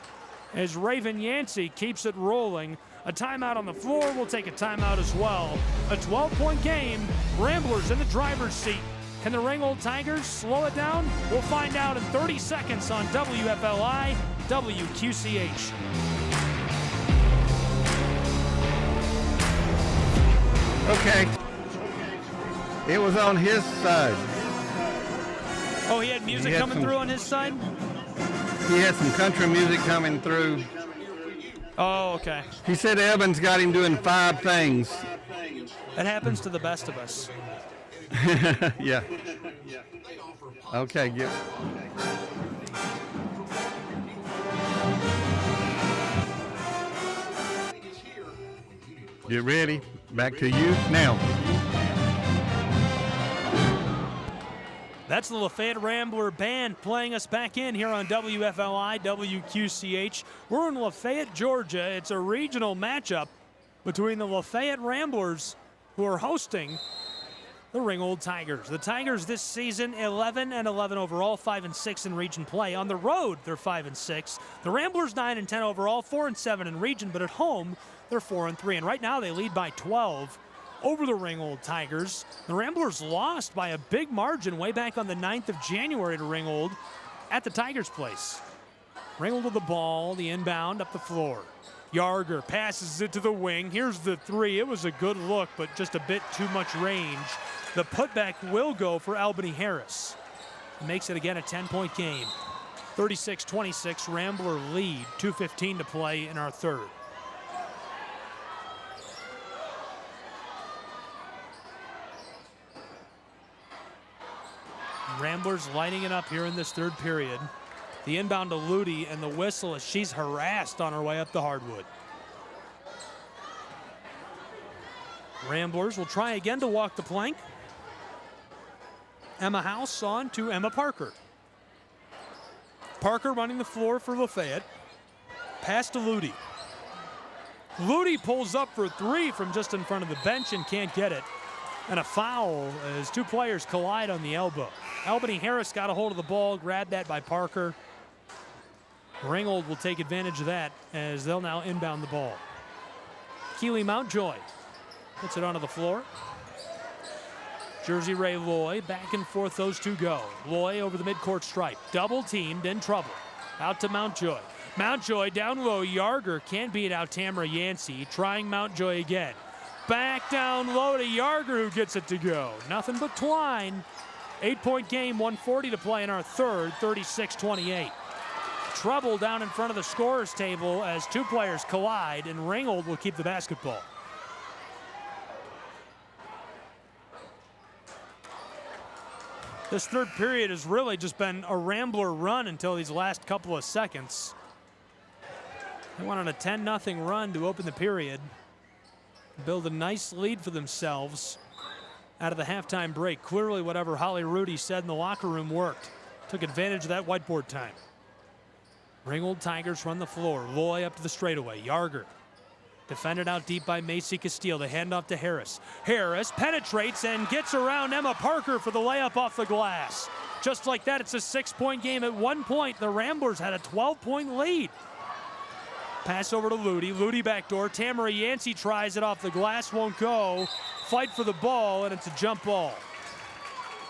as Raven Yancey keeps it rolling. A timeout on the floor. We'll take a timeout as well. A 12-point game. Ramblers in the driver's seat. Can the Ringgold Tigers slow it down? We'll find out in 30 seconds on WFLI, WQCH. Okay. It was on his side. Oh, he had music coming through on his side? He had some country music coming through. Oh, okay. He said Evans got him doing 5 things. That happens to the best of us. Yeah. Okay, get. Get ready. Back to you now. That's the Lafayette Rambler Band playing us back in here on WFLI, WQCH. We're in Lafayette, Georgia. It's a regional matchup between the Lafayette Ramblers, who are hosting the Ringgold Tigers. The Tigers this season 11-11 overall, 5-6 in region play. On the road, they're 5-6. The Ramblers 9-10 overall, 4-7 in region, but at home, they're 4-3. And right now, they lead by 12 over the Ringgold Tigers. The Ramblers lost by a big margin way back on the 9th of January to Ringgold at the Tigers' place. Ringgold with the ball, the inbound up the floor. Yarger passes it to the wing. Here's the three. It was a good look, but just a bit too much range. The putback will go for Albany Harris. It makes it again a 10-point game. 36-26, Rambler lead. 2:15 to play in our third. Ramblers lighting it up here in this third period. The inbound to Ludi, and the whistle as she's harassed on her way up the hardwood. Ramblers will try again to walk the plank. Emma House on to Emma Parker. Parker running the floor for Lafayette. Pass to Ludi. Ludi pulls up for 3 from just in front of the bench and can't get it. And a foul as 2 players collide on the elbow. Albany Harris got a hold of the ball, grabbed that by Parker. Ringgold will take advantage of that as they'll now inbound the ball. Keely Mountjoy puts it onto the floor. Jersey Ray Loy, back and forth those two go. Loy over the midcourt stripe, double teamed, in trouble. Out to Mountjoy. Mountjoy down low, Yarger can't beat out Tamara Yancey, trying Mountjoy again. Back down low to Yarger, who gets it to go. Nothing but twine. 8-point game, 1:40 to play in our third, 36-28. Trouble down in front of the scorer's table as 2 players collide, and Ringgold will keep the basketball. This third period has really just been a Rambler run until these last couple of seconds. They went on a 10-0 run to open the period. Build a nice lead for themselves out of the halftime break. Clearly whatever Holly Rudy said in the locker room worked. Took advantage of that whiteboard time. Ringgold Tigers run the floor. Loy up to the straightaway. Yarger defended out deep by Macy Castile. They hand off to Harris. Harris penetrates and gets around Emma Parker for the layup off the glass. Just like that, it's a 6-point game. At one point, the Ramblers had a 12-point lead. Pass over to Ludi. Ludi backdoor. Tamara Yancey tries it off the glass. Won't go. Fight for the ball, and it's a jump ball.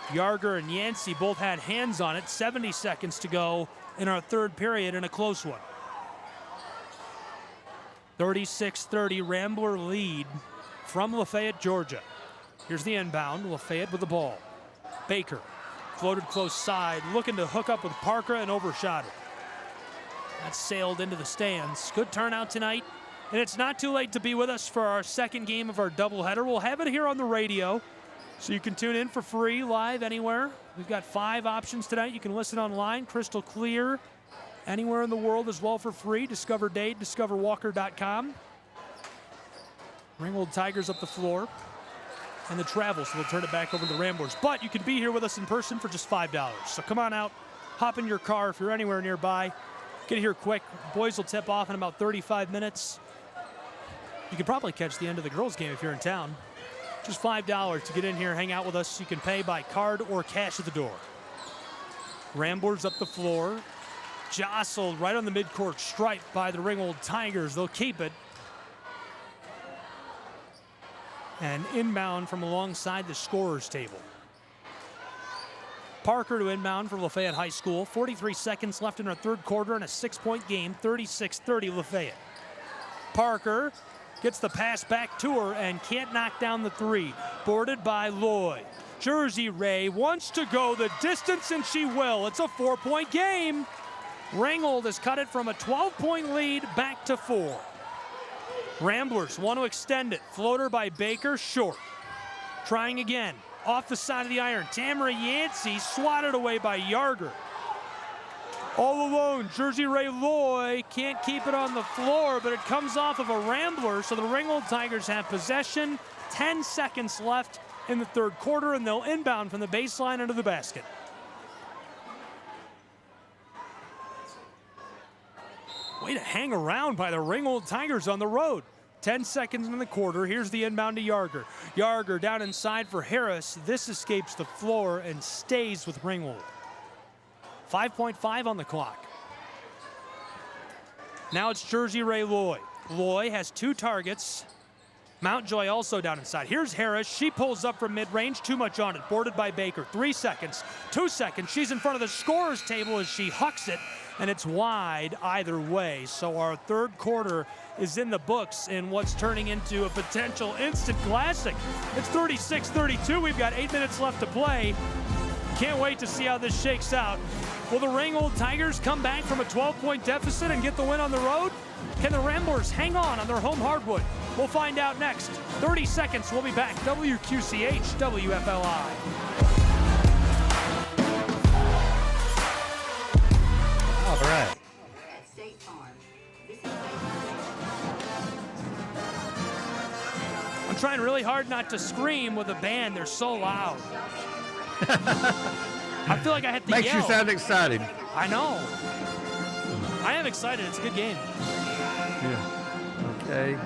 Yarger and Yancey both had hands on it. 70 seconds to go in our third period in a close one. 36-30 Rambler lead from Lafayette, Georgia. Here's the inbound. Lafayette with the ball. Baker floated close side, looking to hook up with Parker and overshot it. That sailed into the stands. Good turnout tonight. And it's not too late to be with us for our second game of our doubleheader. We'll have it here on the radio, so you can tune in for free, live, anywhere. We've got 5 options tonight. You can listen online, crystal clear, anywhere in the world as well for free. Discover Dade, discoverwalker.com. Ringgold Tigers up the floor. And the travel, so we'll turn it back over to the Ramblers. But you can be here with us in person for just $5. So come on out, hop in your car if you're anywhere nearby. Get here quick. Boys will tip off in about 35 minutes. You could probably catch the end of the girls' game if you're in town. Just $5 to get in here, hang out with us. You can pay by card or cash at the door. Ramblers up the floor. Jostled right on the midcourt stripe by the Ringgold Tigers. They'll keep it. And inbound from alongside the scorer's table. Parker to inbound for Lafayette High School. 43 seconds left in our third quarter in a 6-point game. 36-30 Lafayette. Parker gets the pass back to her and can't knock down the three. Boarded by Loy. Jersey Ray wants to go the distance, and she will. It's a 4-point game. Ringgold has cut it from a 12-point lead back to 4. Ramblers want to extend it. Floater by Baker, short. Trying again. Off the side of the iron. Tamara Yancey swatted away by Yarger. All alone, Jersey Ray Loy can't keep it on the floor, but it comes off of a Rambler, so the Ringgold Tigers have possession. 10 seconds left in the third quarter, and they'll inbound from the baseline into the basket. Way to hang around by the Ringgold Tigers on the road. 10 seconds in the quarter. Here's the inbound to Yarger. Yarger down inside for Harris. This escapes the floor and stays with Ringgold. 5.5 on the clock. Now it's Jersey Ray Loy. Loy has 2 targets. Mountjoy also down inside. Here's Harris. She pulls up from mid-range. Too much on it. Boarded by Baker. 3 seconds. 2 seconds. She's in front of the scorer's table as she hucks it, and it's wide either way. So our third quarter is in the books in what's turning into a potential instant classic. It's 36-32. We've got 8 minutes left to play. Can't wait to see how this shakes out. Will the Ringgold Tigers come back from a 12-point deficit and get the win on the road? Can the Ramblers hang on their home hardwood? We'll find out next. 30 seconds, we'll be back. WQCH, WFLI. All right. At State Farm. This is I'm trying really hard not to scream with a band. They're so loud. I feel like I had to Makes yell. you sound excited. I know. I am excited. It's a good game. Yeah. Okay.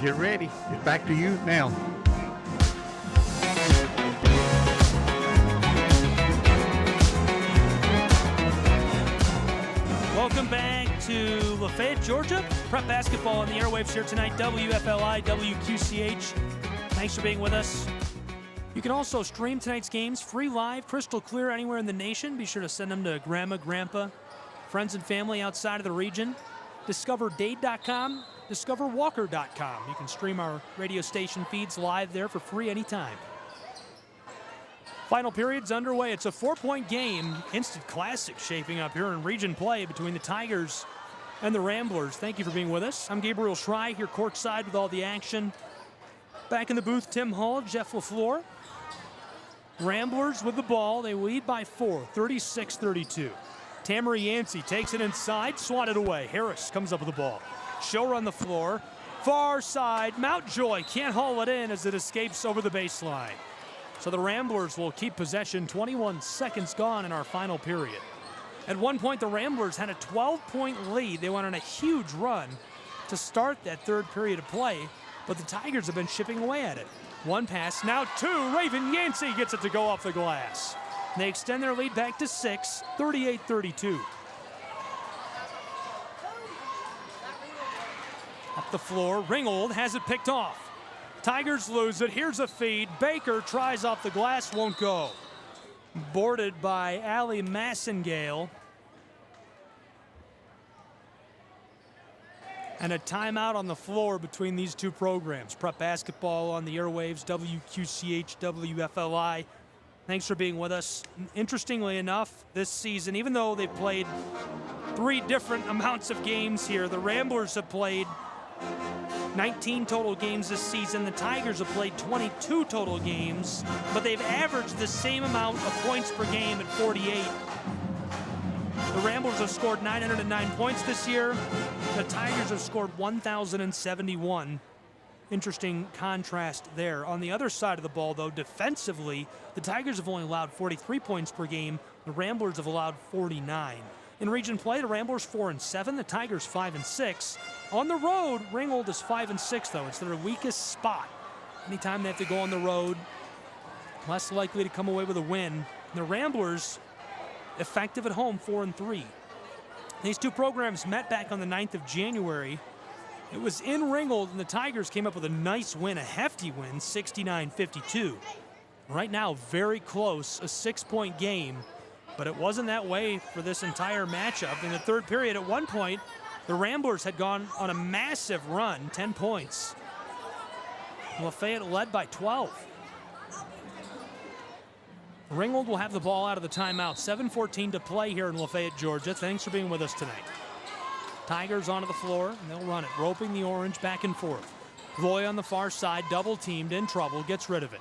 Get ready. It's back to you now. Welcome back to Lafayette, Georgia. Prep basketball on the airwaves here tonight. WFLI, WQCH. Thanks for being with us. You can also stream tonight's games free live, crystal clear, anywhere in the nation. Be sure to send them to grandma, grandpa, friends and family outside of the region. DiscoverDade.com, DiscoverWalker.com. You can stream our radio station feeds live there for free anytime. Final period's underway. It's a 4-point game. Instant classic shaping up here in region play between the Tigers and the Ramblers. Thank you for being with us. I'm Gabriel Schray here courtside with all the action. Back in the booth, Tim Hall, Jeff LaFleur. Ramblers with the ball. They lead by 4, 36-32. Tamara Yancey takes it inside, swatted away. Harris comes up with the ball. She'll run the floor. Far side, Mountjoy can't haul it in as it escapes over the baseline. So the Ramblers will keep possession. 21 seconds gone in our final period. At one point, the Ramblers had a 12-point lead. They went on a huge run to start that third period of play, but the Tigers have been chipping away at it. One pass, now two. Raven Yancey gets it to go off the glass. They extend their lead back to 6, 38-32. Up the floor, Ringgold has it picked off. Tigers lose it. Here's a feed. Baker tries off the glass, won't go. Boarded by Allie Massengale. And a timeout on the floor between these two programs. Prep basketball on the airwaves, WQCH, WFLI. Thanks for being with us. Interestingly enough, this season, even though they've played 3 different amounts of games here, the Ramblers have played 19 total games this season. The Tigers have played 22 total games, but they've averaged the same amount of points per game at 48. The Ramblers have scored 909 points this year. The Tigers have scored 1,071. Interesting contrast there. On the other side of the ball, though, defensively, the Tigers have only allowed 43 points per game. The Ramblers have allowed 49. In region play, the Ramblers 4-7, the Tigers 5-6. On the road, Ringgold is 5-6, though. It's their weakest spot. Anytime they have to go on the road, less likely to come away with a win. The Ramblers, effective at home, 4-3. These two programs met back on the 9th of January. It was in Ringgold, and the Tigers came up with a nice win, a hefty win, 69-52. Right now, very close, a 6-point game, but it wasn't that way for this entire matchup. In the third period, at one point, the Ramblers had gone on a massive run, 10 points. Lafayette led by 12. Ringgold will have the ball out of the timeout. 7:14 to play here in Lafayette, Georgia. Thanks for being with us tonight. Tigers onto the floor, and they'll run it, roping the orange back and forth. Loy on the far side, double teamed, in trouble, gets rid of it.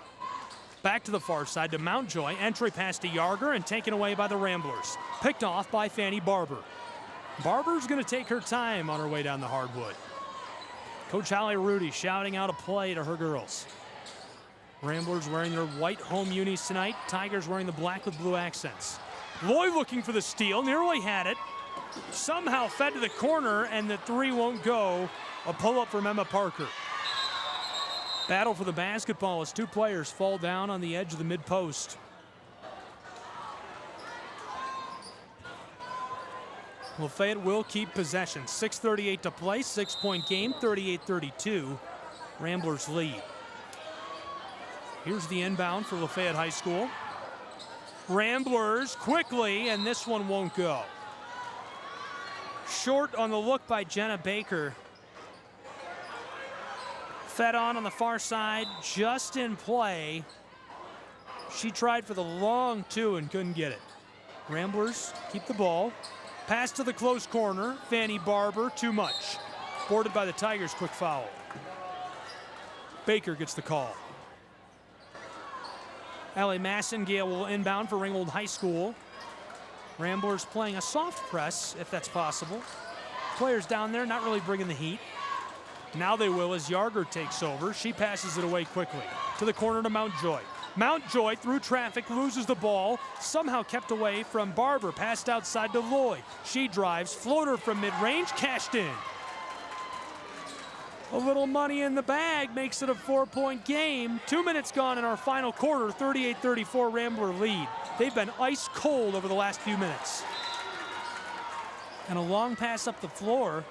Back to the far side to Mountjoy. Entry pass to Yarger and taken away by the Ramblers. Picked off by Fanny Barber. Barber's going to take her time on her way down the hardwood. Coach Holly Rudy shouting out a play to her girls. Ramblers wearing their white home unis tonight. Tigers wearing the black with blue accents. Loy looking for the steal, nearly had it. Somehow fed to the corner, and the 3 won't go. A pull-up from Emma Parker. Battle for the basketball as 2 players fall down on the edge of the mid-post. Lafayette will keep possession. 6:38 to play, 6-point game, 38-32. Ramblers lead. Here's the inbound for Lafayette High School. Ramblers quickly, and this one won't go. Short on the look by Jenna Baker. Fed on the far side, just in play. She tried for the long 2 and couldn't get it. Ramblers keep the ball. Pass to the close corner. Fanny Barber, too much. Boarded by the Tigers, quick foul. Baker gets the call. Allie Massengale will inbound for Ringgold High School. Ramblers playing a soft press, if that's possible. Players down there not really bringing the heat. Now they will as Yarger takes over. She passes it away quickly. To the corner to Mountjoy. Mountjoy through traffic, loses the ball. Somehow kept away from Barber. Passed outside to Loy. She drives. Floater from mid-range. Cashed in. A little money in the bag makes it a 4-point game. 2 minutes gone in our final quarter. 38-34 Rambler lead. They've been ice cold over the last few minutes. And a long pass up the floor.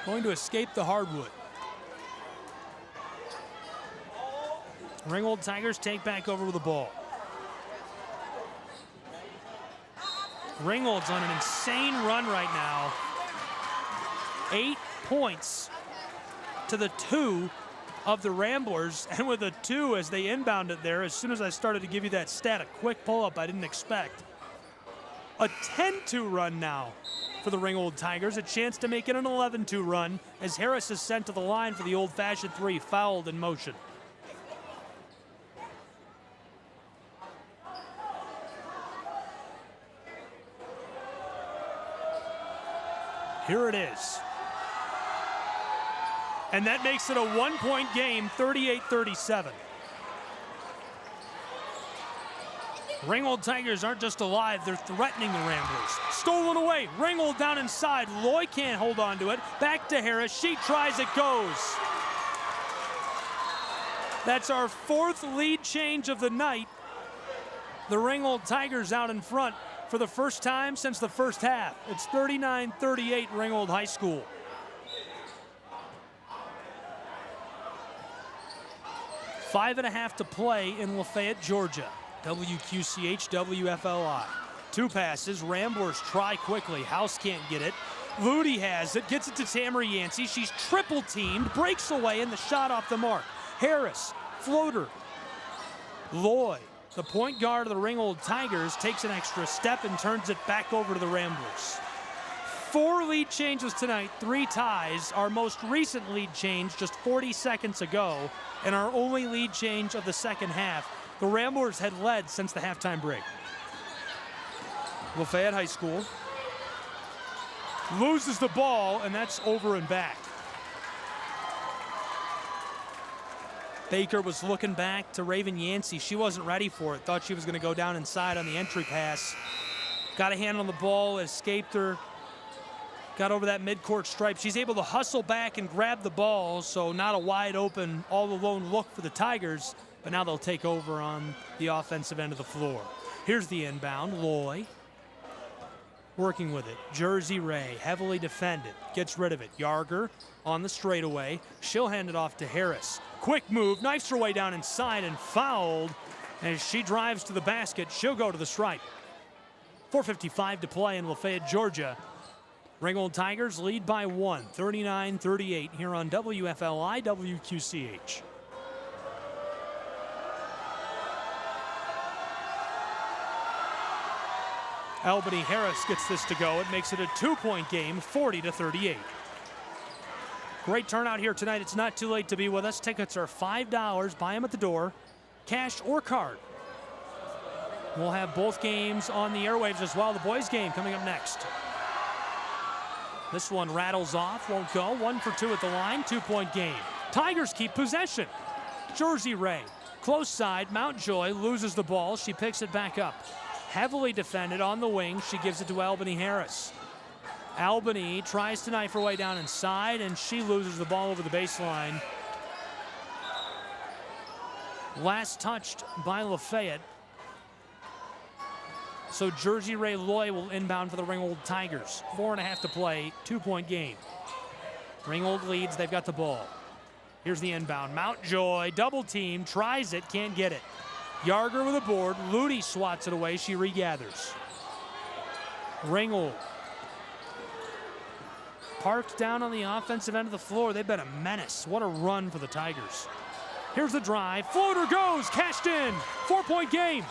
Going to escape the hardwood. Ringgold Tigers take back over with the ball. Ringgold's on an insane run right now. 8 points to the 2 of the Ramblers, and with a 2 as they inbound it there, as soon as I started to give you that stat, a quick pull-up I didn't expect. A 10-2 run now for the Ringgold Tigers, a chance to make it an 11-2 run as Harris is sent to the line for the old-fashioned 3, fouled in motion. Here it is. And that makes it a 1-point game, 38-37. Ringgold Tigers aren't just alive, they're threatening the Ramblers. Stolen away, Ringgold down inside. Loy can't hold on to it. Back to Harris, she tries, it goes. That's our 4th lead change of the night. The Ringgold Tigers out in front for the first time since the first half. It's 39-38 Ringgold High School. Five and a half to play in Lafayette, Georgia. WQCH, WFLI. 2 passes, Ramblers try quickly. House can't get it. Ludi has it, gets it to Tamara Yancey. She's triple teamed, breaks away, and the shot off the mark. Harris, floater. Loy, the point guard of the Ringgold Tigers, takes an extra step and turns it back over to the Ramblers. 4 lead changes tonight, 3 ties. Our most recent lead change just 40 seconds ago, and our only lead change of the second half. The Ramblers had led since the halftime break. Lafayette High School loses the ball, and that's over and back. Baker was looking back to Raven Yancey. She wasn't ready for it. Thought she was going to go down inside on the entry pass. Got a hand on the ball, escaped her. Got over that midcourt stripe. She's able to hustle back and grab the ball, so not a wide open, all alone look for the Tigers, but now they'll take over on the offensive end of the floor. Here's the inbound, Loy. Working with it, Jersey Ray, heavily defended, gets rid of it. Yarger on the straightaway, she'll hand it off to Harris. Quick move, knifes her way down inside and fouled. As she drives to the basket, she'll go to the stripe. 4:55 to play in Lafayette, Georgia. Ringgold Tigers lead by 1, 39-38 here on WFLI, WQCH. Albany Harris gets this to go. It makes it a 2-point game, 40-38. Great turnout here tonight. It's not too late to be with us. Tickets are $5. Buy them at the door, cash or card. We'll have both games on the airwaves as well. The boys game coming up next. This one rattles off, won't go. 1 for 2 at the line, 2-point game. Tigers keep possession. Jersey Ray, close side, Mountjoy loses the ball. She picks it back up. Heavily defended on the wing. She gives it to Albany Harris. Albany tries to knife her way down inside, and she loses the ball over the baseline. Last touched by Lafayette. So Jersey Ray Loy will inbound for the Ringgold Tigers. 4.5 to play, 2-point game. Ringgold leads, they've got the ball. Here's the inbound. Mountjoy, double team, tries it, can't get it. Yarger with a board, Ludi swats it away, she regathers. Ringgold parked down on the offensive end of the floor. They've been a menace. What a run for the Tigers. Here's the drive, floater goes, cashed in, 4-point game.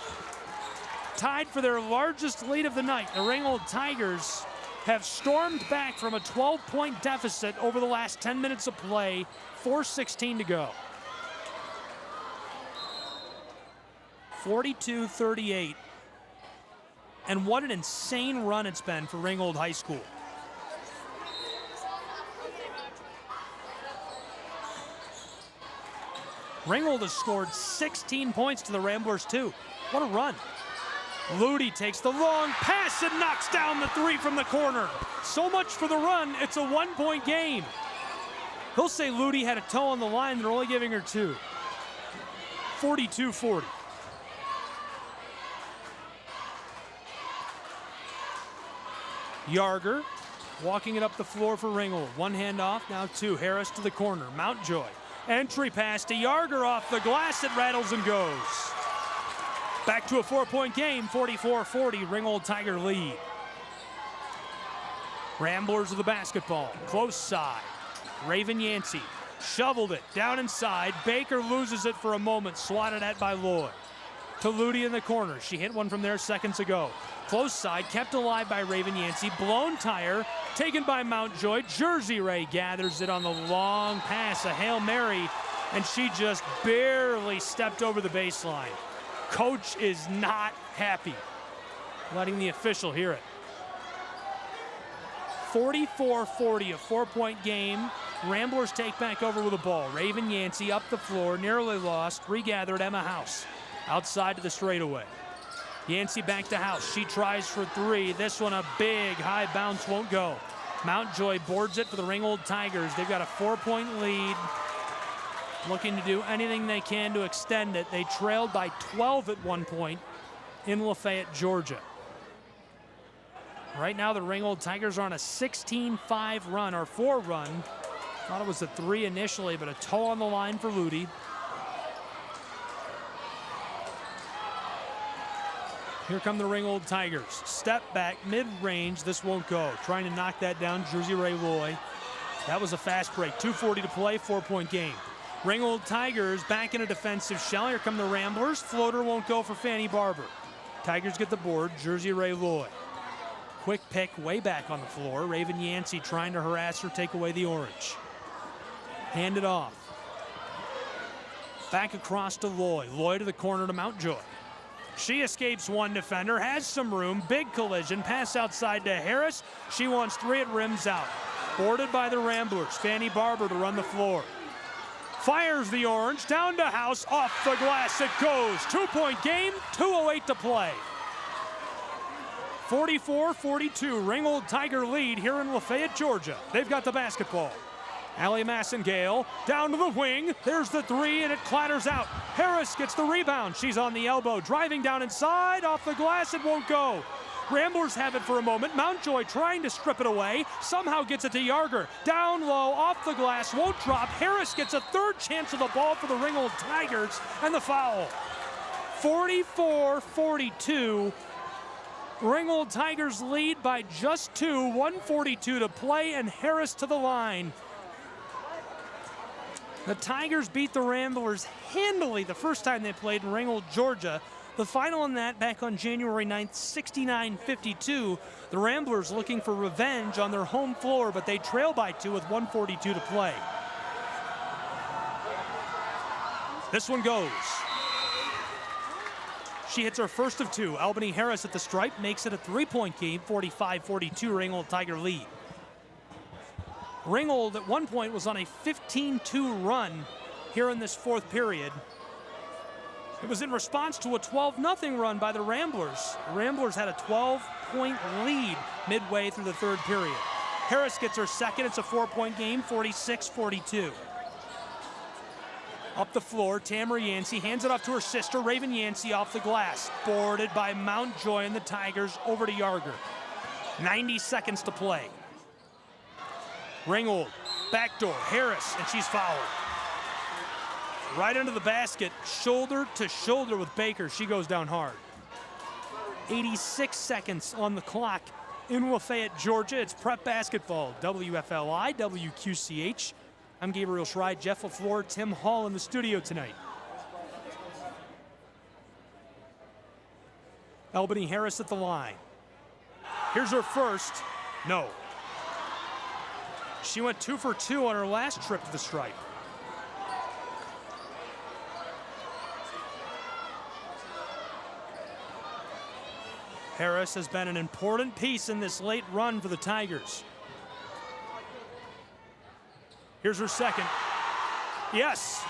Tied for their largest lead of the night. The Ringgold Tigers have stormed back from a 12-point deficit over the last 10 minutes of play, 4:16 to go. 42-38. And what an insane run it's been for Ringgold High School. Ringgold has scored 16 points to the Ramblers, too. What a run. Ludi takes the long pass and knocks down the 3 from the corner. So much for the run, it's a 1-point game. They'll say Ludi had a toe on the line, they're only giving her 2. 42-40. Yarger walking it up the floor for Ringgold. 1 hand off, now 2. Harris to the corner, Mountjoy. Entry pass to Yarger off the glass, it rattles and goes. Back to a 4-point game, 44-40, Ringgold Tiger lead. Ramblers with the basketball, close side. Raven Yancey shoveled it down inside. Baker loses it for a moment, swatted at by Loy. To Ludi in the corner, she hit one from there seconds ago. Close side, kept alive by Raven Yancey. Blown tire, taken by Mountjoy. Jersey Ray gathers it on the long pass, a Hail Mary, and she just barely stepped over the baseline. Coach is not happy. Letting the official hear it. 44-40, a 4-point game. Ramblers take back over with the ball. Raven Yancey up the floor, nearly lost, regathered Emma House outside to the straightaway. Yancey back to House. She tries for three. This one a big high bounce, won't go. Mountjoy boards it for the Ringgold Tigers. They've got a 4-point lead. Looking to do anything they can to extend it. They trailed by 12 at one point in Lafayette, Georgia. Right now the Ringgold Tigers are on a 16-5 run, or 4 run. Thought it was a 3 initially, but a toe on the line for Ludi. Here come the Ringgold Tigers. Step back, mid-range. This won't go. Trying to knock that down, Jersey Ray Loy. That was a fast break. 2:40 to play, 4-point game. Ringgold Tigers back in a defensive shell. Here come the Ramblers. Floater won't go for Fanny Barber. Tigers get the board, Jersey Ray Loy. Quick pick way back on the floor. Raven Yancey trying to harass her, take away the orange. Hand it off. Back across to Loy. Loy to the corner to Mountjoy. She escapes one defender, has some room, big collision, pass outside to Harris. She wants 3, it rims out. Boarded by the Ramblers. Fanny Barber to run the floor. Fires the orange, down to House, off the glass it goes. 2-point game, 2:08 to play. 44-42, Ringgold Tiger lead here in Lafayette, Georgia. They've got the basketball. Allie Massengale down to the wing. There's the 3 and it clatters out. Harris gets the rebound. She's on the elbow, driving down inside, off the glass, it won't go. Ramblers have it for a moment. Mountjoy trying to strip it away. Somehow gets it to Yarger. Down low, off the glass, won't drop. Harris gets a 3rd chance of the ball for the Ringgold Tigers, and the foul. 44-42. Ringgold Tigers lead by just 2. 1:42 to play, and Harris to the line. The Tigers beat the Ramblers handily the first time they played in Ringgold, Georgia. The final on that back on January 9th, 69-52. The Ramblers looking for revenge on their home floor, but they trail by 2 with 1:42 to play. This one goes. She hits her first of 2. Albany Harris at the stripe makes it a 3-point game, 45-42, Ringgold Tiger lead. Ringgold at one point was on a 15-2 run here in this 4th period. It was in response to a 12-0 run by the Ramblers. The Ramblers had a 12-point lead midway through the 3rd period. Harris gets her second. It's a 4-point game, 46-42. Up the floor, Tamara Yancey hands it off to her sister, Raven Yancey, off the glass. Boarded by Mountjoy and the Tigers, over to Yarger. 90 seconds to play. Ringgold, backdoor, Harris, and she's fouled. Right under the basket, shoulder to shoulder with Baker. She goes down hard. 86 seconds on the clock in Lafayette, Georgia. It's prep basketball. WFLI, WQCH. I'm Gabriel Schray, Jeff LaFleur, Tim Hall in the studio tonight. Albany Harris at the line. Here's her first. No. She went 2 for 2 on her last trip to the stripe. Harris has been an important piece in this late run for the Tigers. Here's her second. Yes,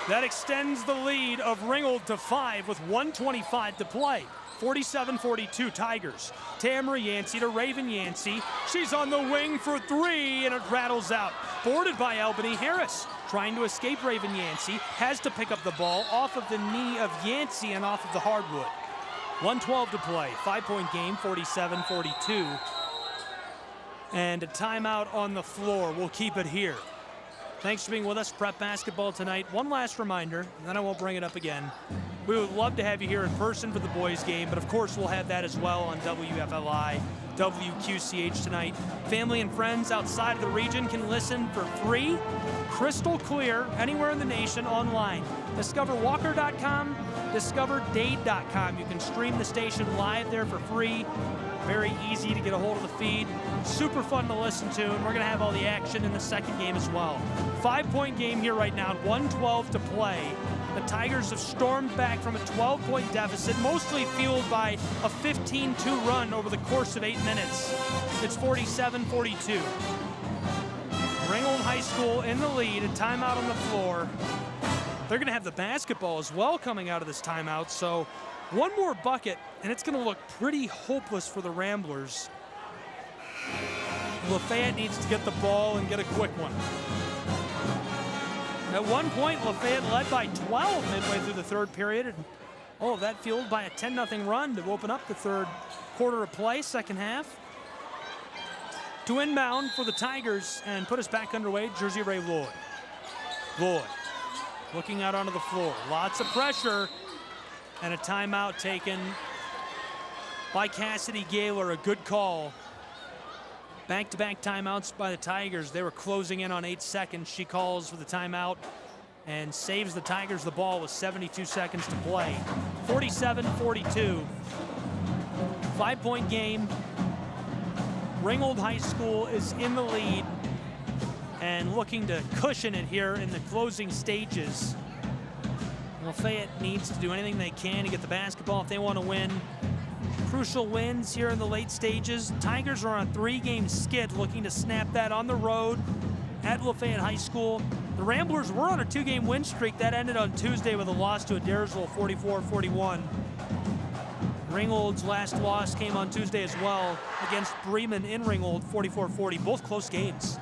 that extends the lead of Ringgold to 5 with 1:25 to play. 47-42 Tigers. Tamara Yancey to Raven Yancey. She's on the wing for 3 and it rattles out. Boarded by Albany Harris. Trying to escape Raven Yancey. Has to pick up the ball off of the knee of Yancey and off of the hardwood. 1:12 to play. 5-point game, 47-42. And a timeout on the floor. We'll keep it here. Thanks for being with us, Prep Basketball tonight. One last reminder, and then I won't bring it up again. We would love to have you here in person for the boys game, but of course we'll have that as well on WFLI, WQCH tonight. Family and friends outside of the region can listen for free, crystal clear, anywhere in the nation online. DiscoverWalker.com, DiscoverDade.com. You can stream the station live there for free. Very easy to get a hold of the feed. Super fun to listen to, and we're going to have all the action in the second game as well. 5-point game here right now, 1:12 to play. The Tigers have stormed back from a 12-point deficit, mostly fueled by a 15-2 run over the course of 8 minutes. It's 47-42. Ringgold High School in the lead, a timeout on the floor. They're going to have the basketball as well coming out of this timeout, so one more bucket, and it's going to look pretty hopeless for the Ramblers. Lafayette needs to get the ball and get a quick one. At one point, Lafayette led by 12 midway through the third period. And all of that fueled by a 10-0 run to open up the third quarter of play, second half. To inbound for the Tigers and put us back underway, Jersey Ray Lloyd. Lloyd looking out onto the floor. Lots of pressure and a timeout taken by Cassidy Gaylor, a good call. Back-to-back timeouts by the Tigers. They were closing in on 8 seconds. She calls for the timeout and saves the Tigers the ball with 72 seconds to play. 47-42. 5-point game. Ringgold High School is in the lead and looking to cushion it here in the closing stages. Lafayette needs to do anything they can to get the basketball if they want to win. Crucial wins here in the late stages. Tigers are on a 3-game skid, looking to snap that on the road at Lafayette High School. The Ramblers were on a 2-game win streak. That ended on Tuesday with a loss to Adairsville, 44-41. Ringgold's last loss came on Tuesday as well against Bremen in Ringgold, 44-40. Both close games.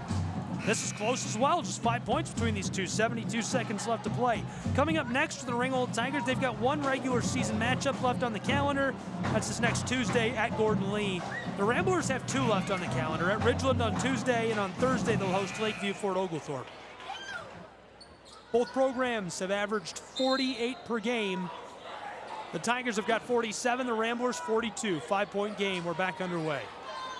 This is close as well, just 5 points between these two, 72 seconds left to play. Coming up next for the Ringgold Tigers, they've got one regular season matchup left on the calendar. That's this next Tuesday at Gordon Lee. The Ramblers have 2 left on the calendar, at Ridgeland on Tuesday, and on Thursday they'll host Lakeview Fort Oglethorpe. Both programs have averaged 48 per game. The Tigers have got 47, the Ramblers 42. 5-point game, we're back underway.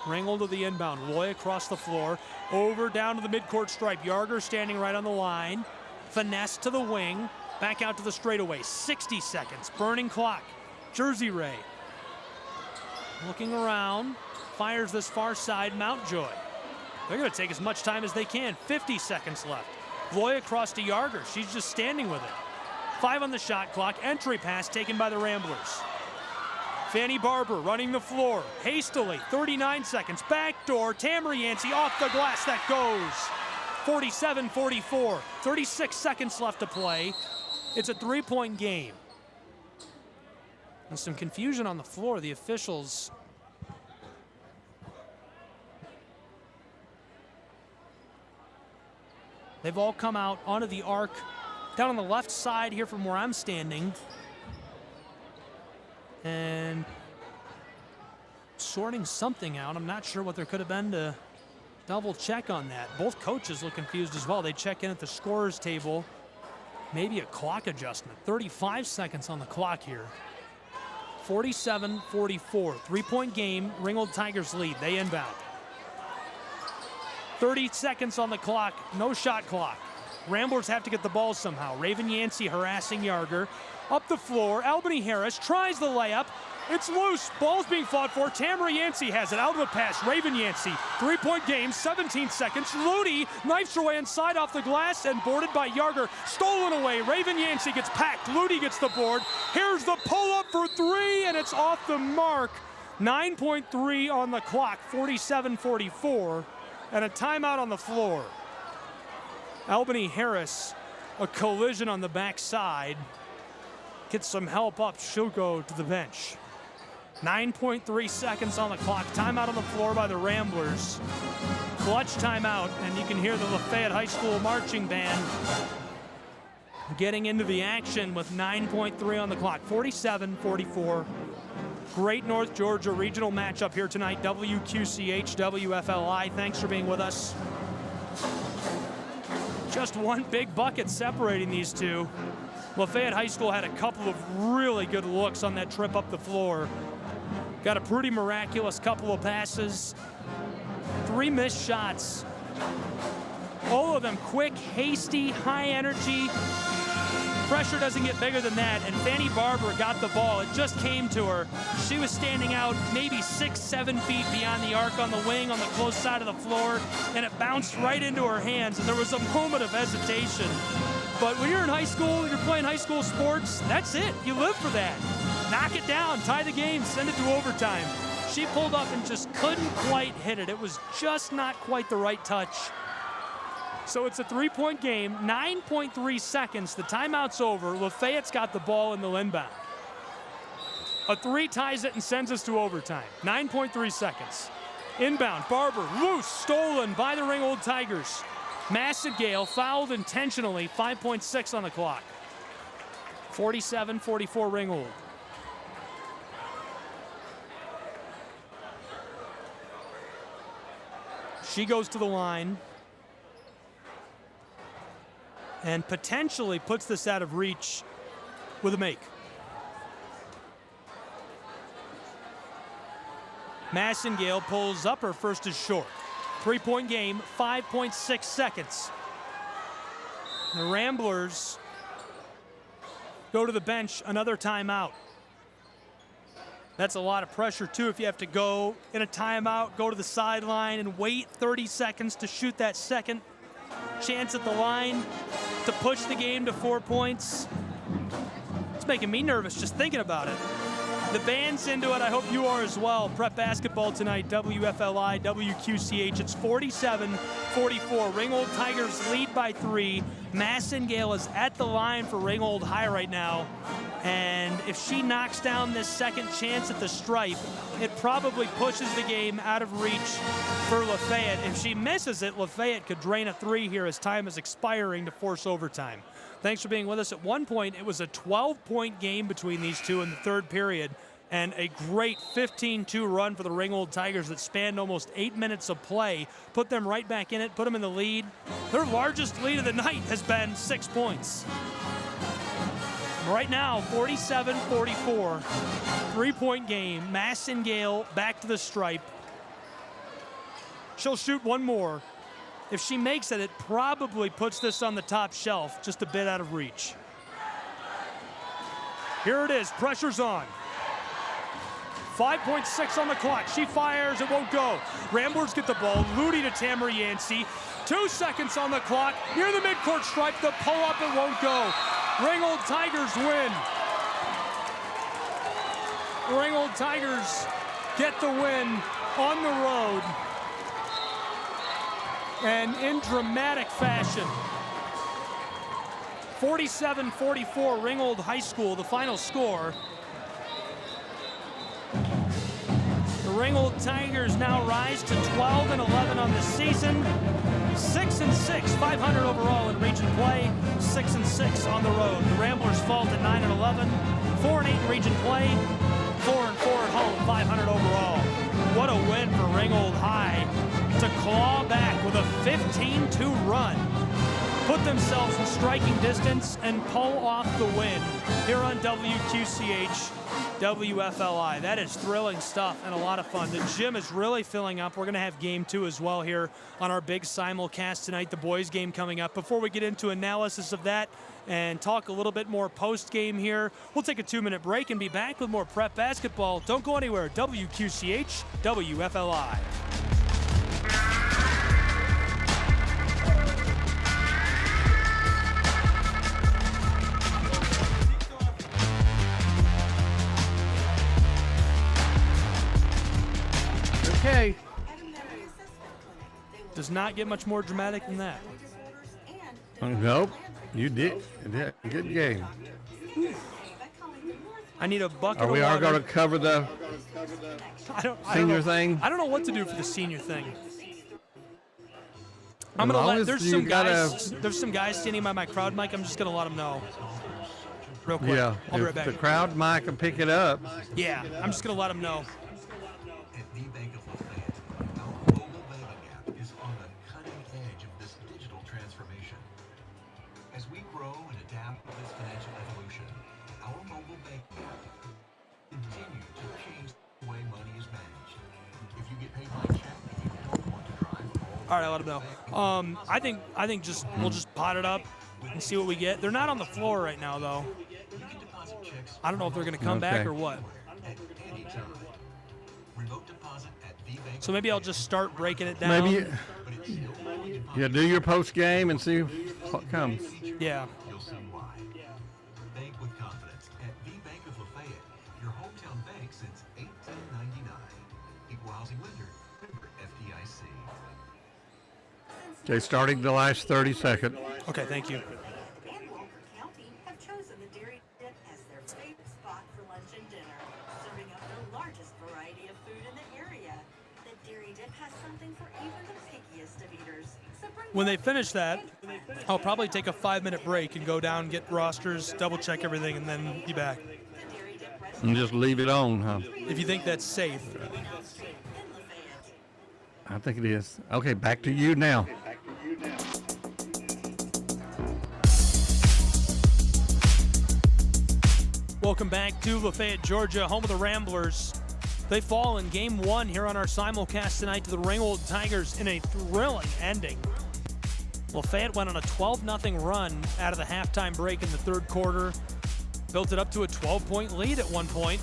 Ringgold to the inbound. Loy across the floor. Over down to the midcourt stripe. Yarger standing right on the line. Finesse to the wing. Back out to the straightaway. 60 seconds. Burning clock. Jersey Ray. Looking around. Fires this far side. Mountjoy. They're going to take as much time as they can. 50 seconds left. Loy across to Yarger. She's just standing with it. 5 on the shot clock. Entry pass taken by the Ramblers. Fanny Barber running the floor hastily, 39 seconds, backdoor, Tamara Yancey off the glass, that goes. 47-44, 36 seconds left to play. It's a 3-point game. And some confusion on the floor, the officials. They've all come out onto the arc, down on the left side here from where I'm standing. And sorting something out. I'm not sure what there could have been to double check on that. Both coaches look confused as well. They check in at the scorer's table. Maybe a clock adjustment. 35 seconds on the clock here. 47-44, 3-point game. Ringgold Tigers lead, they inbound. 30 seconds on the clock, no shot clock. Ramblers have to get the ball somehow. Raven Yancey harassing Yarger. Up the floor, Albany Harris tries the layup. It's loose, ball's being fought for. Tamara Yancey has it, out of the pass, Raven Yancey. 3-point game, 17 seconds. Ludi knifes her way inside off the glass and boarded by Yarger. Stolen away, Raven Yancey gets packed. Ludi gets the board. Here's the pull-up for 3, and it's off the mark. 9.3 on the clock, 47-44, and a timeout on the floor. Albany Harris, a collision on the backside. Gets some help up, she'll go to the bench. 9.3 seconds on the clock. Timeout on the floor by the Ramblers. Clutch timeout, and you can hear the Lafayette High School marching band getting into the action with 9.3 on the clock. 47-44. Great North Georgia regional matchup here tonight. WQCH, WFLI. Thanks for being with us. Just one big bucket separating these two. Lafayette High School had a couple of really good looks on that trip up the floor. Got a pretty miraculous couple of passes. 3 missed shots. All of them quick, hasty, high energy. Pressure doesn't get bigger than that, and Fanny Barber got the ball. It just came to her. She was standing out maybe 6-7 feet beyond the arc on the wing on the close side of the floor, and it bounced right into her hands, and there was a moment of hesitation. But when you're in high school, you're playing high school sports, that's it. You live for that. Knock it down, tie the game, send it to overtime. She pulled up and just couldn't quite hit it. It was just not quite the right touch. So it's a 3-point game, 9.3 seconds. The timeout's over. Lafayette's got the ball in the inbound. A 3 ties it and sends us to overtime. 9.3 seconds. Inbound, Barber, loose, stolen by the Ringgold Tigers. Massengale fouled intentionally, 5.6 on the clock. 47-44 Ringgold. She goes to the line and potentially puts this out of reach with a make. Massengale pulls up, her first is short. 3-point game, 5.6 seconds. The Ramblers go to the bench, another timeout. That's a lot of pressure too if you have to go in a timeout, go to the sideline and wait 30 seconds to shoot that second chance at the line to push the game to 4 points. It's making me nervous just thinking about it. The band's into it. I hope you are as well. Prep basketball tonight, WFLI, WQCH. It's 47-44. Ringgold Tigers lead by 3. Massengale is at the line for Ringgold High right now. And if she knocks down this second chance at the stripe, it probably pushes the game out of reach for Lafayette. If she misses it, Lafayette could drain a 3 here as time is expiring to force overtime. Thanks for being with us. At one point, it was a 12-point game between these two in the third period, and a great 15-2 run for the Ringgold Tigers that spanned almost 8 minutes of play, put them right back in it, put them in the lead. Their largest lead of the night has been 6 points. Right now, 47-44, 3-point game. Massengale back to the stripe. She'll shoot one more. If she makes it, it probably puts this on the top shelf, just a bit out of reach. Here it is, pressure's on. 5.6 on the clock. She fires, it won't go. Ramblers get the ball. Ludi to Tamara Yancey. 2 seconds on the clock. Near the midcourt stripe, the pull-up, it won't go. Ringgold Tigers win. Ringgold Tigers get the win on the road. And in dramatic fashion. 47-44, Ringgold High School, the final score. The Ringgold Tigers now rise to 12-11 on the season. 6-6, 500 overall in region play. 6-6 on the road. The Ramblers fall to 9-11, 4-8 in region play. 4-4 at home, 500 overall. What a win for Ringgold High to claw back with a 15-2 run, put themselves in striking distance, and pull off the win here on WQCH, WFLI. That is thrilling stuff and a lot of fun. The gym is really filling up. We're going to have game 2 as well here on our big simulcast tonight, the boys game coming up. Before we get into analysis of that and talk a little bit more post-game here, we'll take a 2-minute break and be back with more prep basketball. Don't go anywhere. WQCH, WFLI. Okay. Does not get much more dramatic than that. Nope. You did. Good game. I need a bucket Are we of all water. going to cover the senior thing? I don't know what to do for the senior thing. As long as there's you some gotta- guys. There's some guys standing by my crowd mic. I'm just gonna let them know. Real quick. Yeah. I'll be right If back. the crowd mic can pick it up. Yeah, I'm just gonna let them know. At the Bank of Lafayette, our mobile banking app is on the cutting edge of this digital transformation. As we grow and adapt to this financial evolution, our mobile banking app continues to change the way money is managed. If you get paid by check and you don't want to drive All right, I'll let them know. I think we'll just pot it up and see what we get. They're not on the floor right now though. you can deposit checks I don't know if they're gonna come back Okay. or what. at any time. Remote deposit at the bank. So maybe I'll just start breaking it down. Maybe you do your post game and see what comes. Yeah. with confidence at the Bank of Lafayette, your hometown bank since 1899. Equal housing lender, member FDIC. Okay, starting the last 30 seconds. Okay, thank you. And Walker County have chosen the Dairy Dip as their favorite spot for lunch and dinner, serving up the largest variety of food in the area. The Dairy Dip has something for even the pickiest of eaters. So bring When they back finish the that, and friends. I'll probably take a 5-minute break and go down, get rosters, double check everything, and then be back. The Dairy Dip And restaurant just leave it on, huh? If you think that's safe. down street in Lafayette. I think it is. Okay, back to you now. Welcome back to Lafayette, Georgia, home of the Ramblers. They fall in game 1 here on our simulcast tonight to the Ringgold Tigers in a thrilling ending. Lafayette went on a 12-0 run out of the halftime break in the third quarter, built it up to a 12-point lead at one point.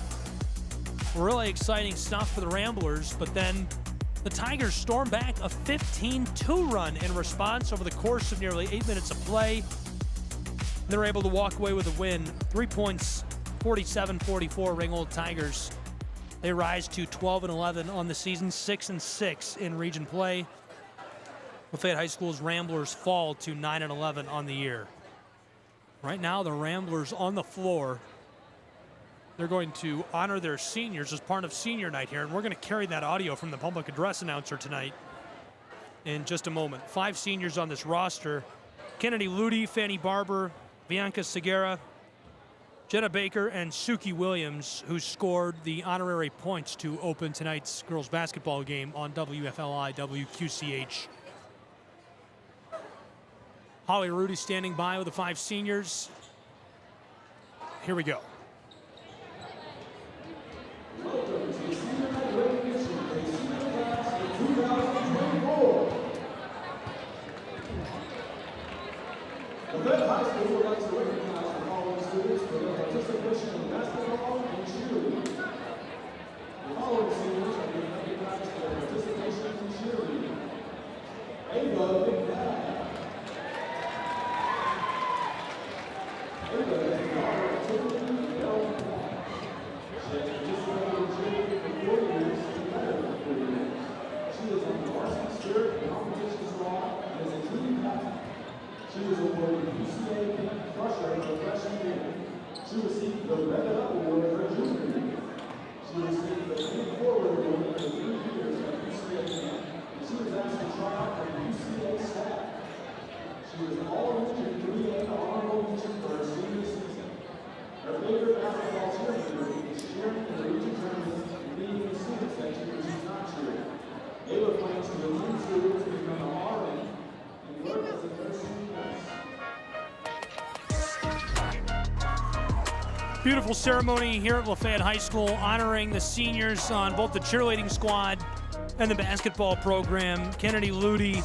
Really exciting stuff for the Ramblers, but then the Tigers stormed back a 15-2 run in response over the course of nearly 8 minutes of play. They're able to walk away with a win. 3 points, 47-44 Ringgold Tigers. They rise to 12-11 on the season, 6-6 in region play. Lafayette High School's Ramblers fall to 9-11 on the year. Right now, the Ramblers on the floor. They're going to honor their seniors as part of senior night here, and we're going to carry that audio from the public address announcer tonight in just a moment. 5 seniors on this roster: Kennedy Ludi, Fanny Barber, Bianca Segura, Jenna Baker, and Suki Williams, who scored the honorary points to open tonight's girls basketball game on WFLI WQCH. Holly Rudy standing by with the 5 seniors. Here we go. Lafayette High School would like to recognize the following students for their participation in basketball and cheerleading. The following seniors are being recognized for their participation in cheerleading: Ava McNabb. Ava is the daughter of Tiffany Bell McNabb. She has participated in cheerleading for 4 years and medal for 4 years. She is on the varsity spirit and competition squad and is a team captain. She was awarded UCA Pink Crusher her freshman year. She received the Red Up Award her junior year. She received the Pink Forward Award for 3 years at UCA Pink, and she was asked to try out for the UCA staff. She was an all-region 3A honorable mention for her senior season. Her favorite basketball cheerleader is cheering in the region tournament and leading the students that year she's not cheering. Ava plans to lead students to become an RN and work as a nursing nurse. Beautiful ceremony here at Lafayette High School honoring the seniors on both the cheerleading squad and the basketball program. Kennedy Ludi,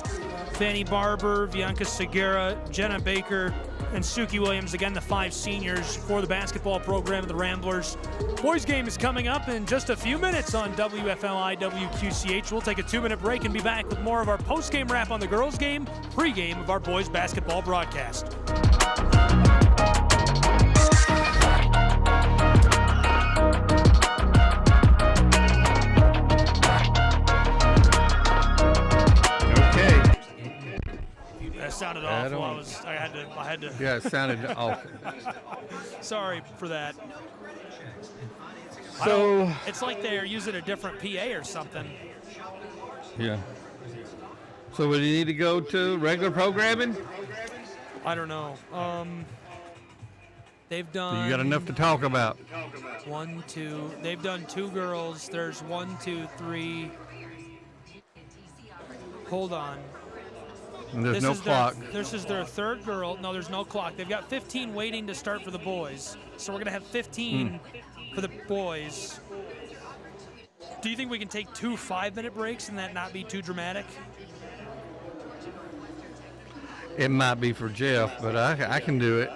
Fanny Barber, Bianca Segura, Jenna Baker, and Suki Williams. Again, the 5 seniors for the basketball program of the Ramblers. Boys game is coming up in just a few minutes on WFLI WQCH. We'll take a 2-minute break and be back with more of our post-game wrap on the girls game, pre-game of our boys basketball broadcast. That sounded awful. I had to. Yeah, it sounded awful. Sorry for that. So, It's like they're using a different PA or something. yeah. So, would you need to go to regular programming? I don't know. They've done. You got enough to talk about. 1, 2. They've done 2 girls. There's 1, 2, 3. Hold on. And there's no clock. This is their 3rd girl. No, there's no clock. They've got 15 waiting to start for the boys. So we're going to have 15 for the boys. Do you think we can take 2 5-minute breaks and that not be too dramatic? It might be for Jeff, but I can do it.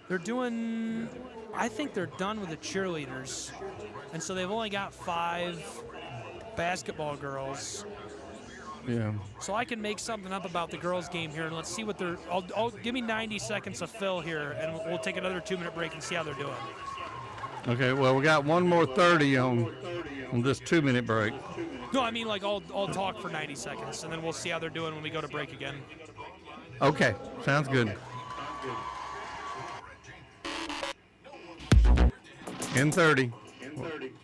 They're doing, I think they're done with the cheerleaders. And so they've only got 5 basketball girls. Yeah. So I can make something up about the girls' game here, and let's see what they're. Give me 90 seconds of fill here, and we'll take another 2-minute break and see how they're doing. Okay. Well, we got one more 30 on this 2-minute break. No, I mean like I'll talk for 90 seconds, and then we'll see how they're doing when we go to break again. Okay. Sounds good. In 30. Plumbing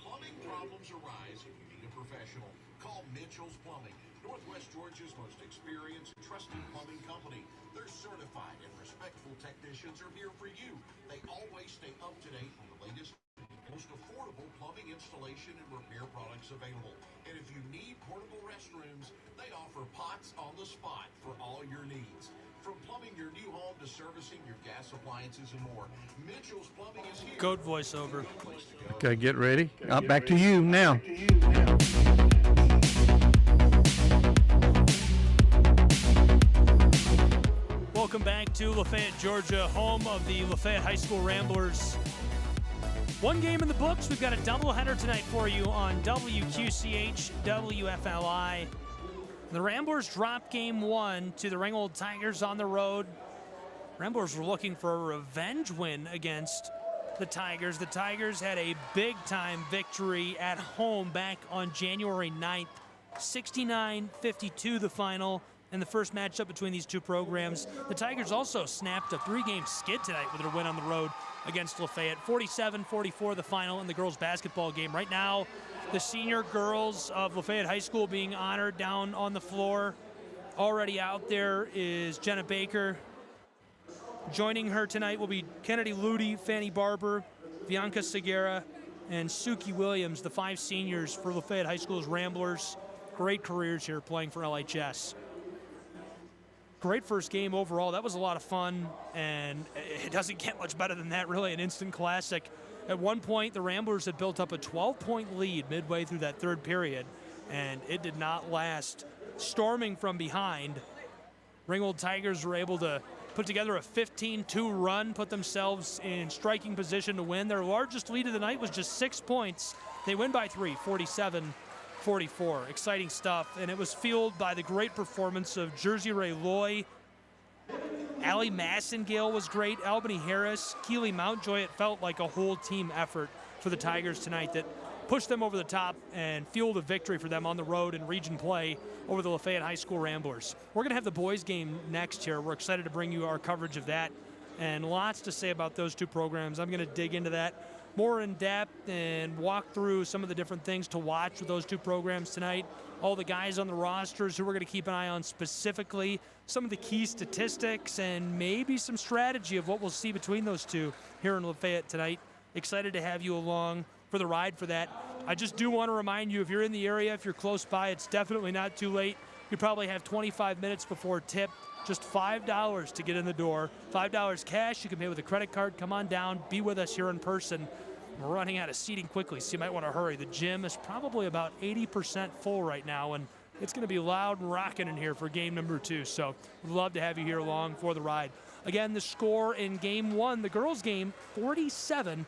problems arise if you need a professional. Call Mitchell's Plumbing, Northwest Georgia's most experienced and trusted plumbing company. Their certified and respectful technicians are here for you. They always stay up to date on the latest, most affordable plumbing installation and repair products available. And if you need portable restrooms, they offer pots on the spot for all your needs. From plumbing your new home to servicing your gas appliances and more, Mitchell's Plumbing is here. Goat voiceover. Okay, get ready. Back to you now. Welcome back to Lafayette, Georgia, home of the Lafayette High School Ramblers. One game in the books. We've got a doubleheader tonight for you on WQCH, WFLI. The Ramblers dropped game 1 to the Ringgold Tigers on the road. Ramblers were looking for a revenge win against the Tigers. The Tigers had a big-time victory at home back on January 9th. 69-52 the final in the first matchup between these two programs. The Tigers also snapped a 3-game skid tonight with their win on the road against Lafayette. 47-44 the final in the girls basketball game. Right now, the senior girls of Lafayette High School being honored down on the floor. Already out there is Jenna Baker. Joining her tonight will be Kennedy Ludy, Fanny Barber, Bianca Segura, and Suki Williams, the 5 seniors for Lafayette High School's Ramblers. Great careers here playing for LHS. Great first game overall. That was a lot of fun, and it doesn't get much better than that, really, an instant classic. At one point, the Ramblers had built up a 12-point lead midway through that third period, and it did not last. Storming from behind, Ringgold Tigers were able to put together a 15-2 run, put themselves in striking position to win. Their largest lead of the night was just 6 points. They win by 3, 47-44. Exciting stuff, and it was fueled by the great performance of Jersey Ray Loy. Allie Massengale was great. Albany Harris, Keely Mountjoy. It felt like a whole team effort for the Tigers tonight that pushed them over the top and fueled a victory for them on the road in region play over the Lafayette High School Ramblers. We're going to have the boys game next here. We're excited to bring you our coverage of that, and lots to say about those two programs. I'm going to dig into that more in depth and walk through some of the different things to watch with those two programs tonight. All the guys on the rosters who we're going to keep an eye on specifically, some of the key statistics, and maybe some strategy of what we'll see between those two here in Lafayette tonight. Excited to have you along for the ride for that. I just do want to remind you, if you're in the area, if you're close by, it's definitely not too late. You probably have 25 minutes before tip. Just $5 to get in the door. $5 cash. You can pay with a credit card. Come on down. Be with us here in person. We're running out of seating quickly, so you might want to hurry. The gym is probably about 80% full right now, and it's going to be loud and rocking in here for game number 2. So we'd love to have you here along for the ride. Again, the score in game 1, the girls' game, 47-44,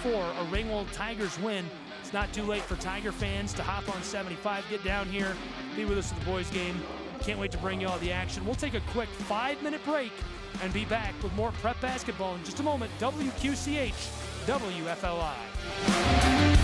a Ringgold Tigers win. It's not too late for Tiger fans to hop on 75, get down here, be with us at the boys' game. Can't wait to bring you all the action. We'll take a quick 5-minute break and be back with more prep basketball in just a moment. WQCH, WFLI.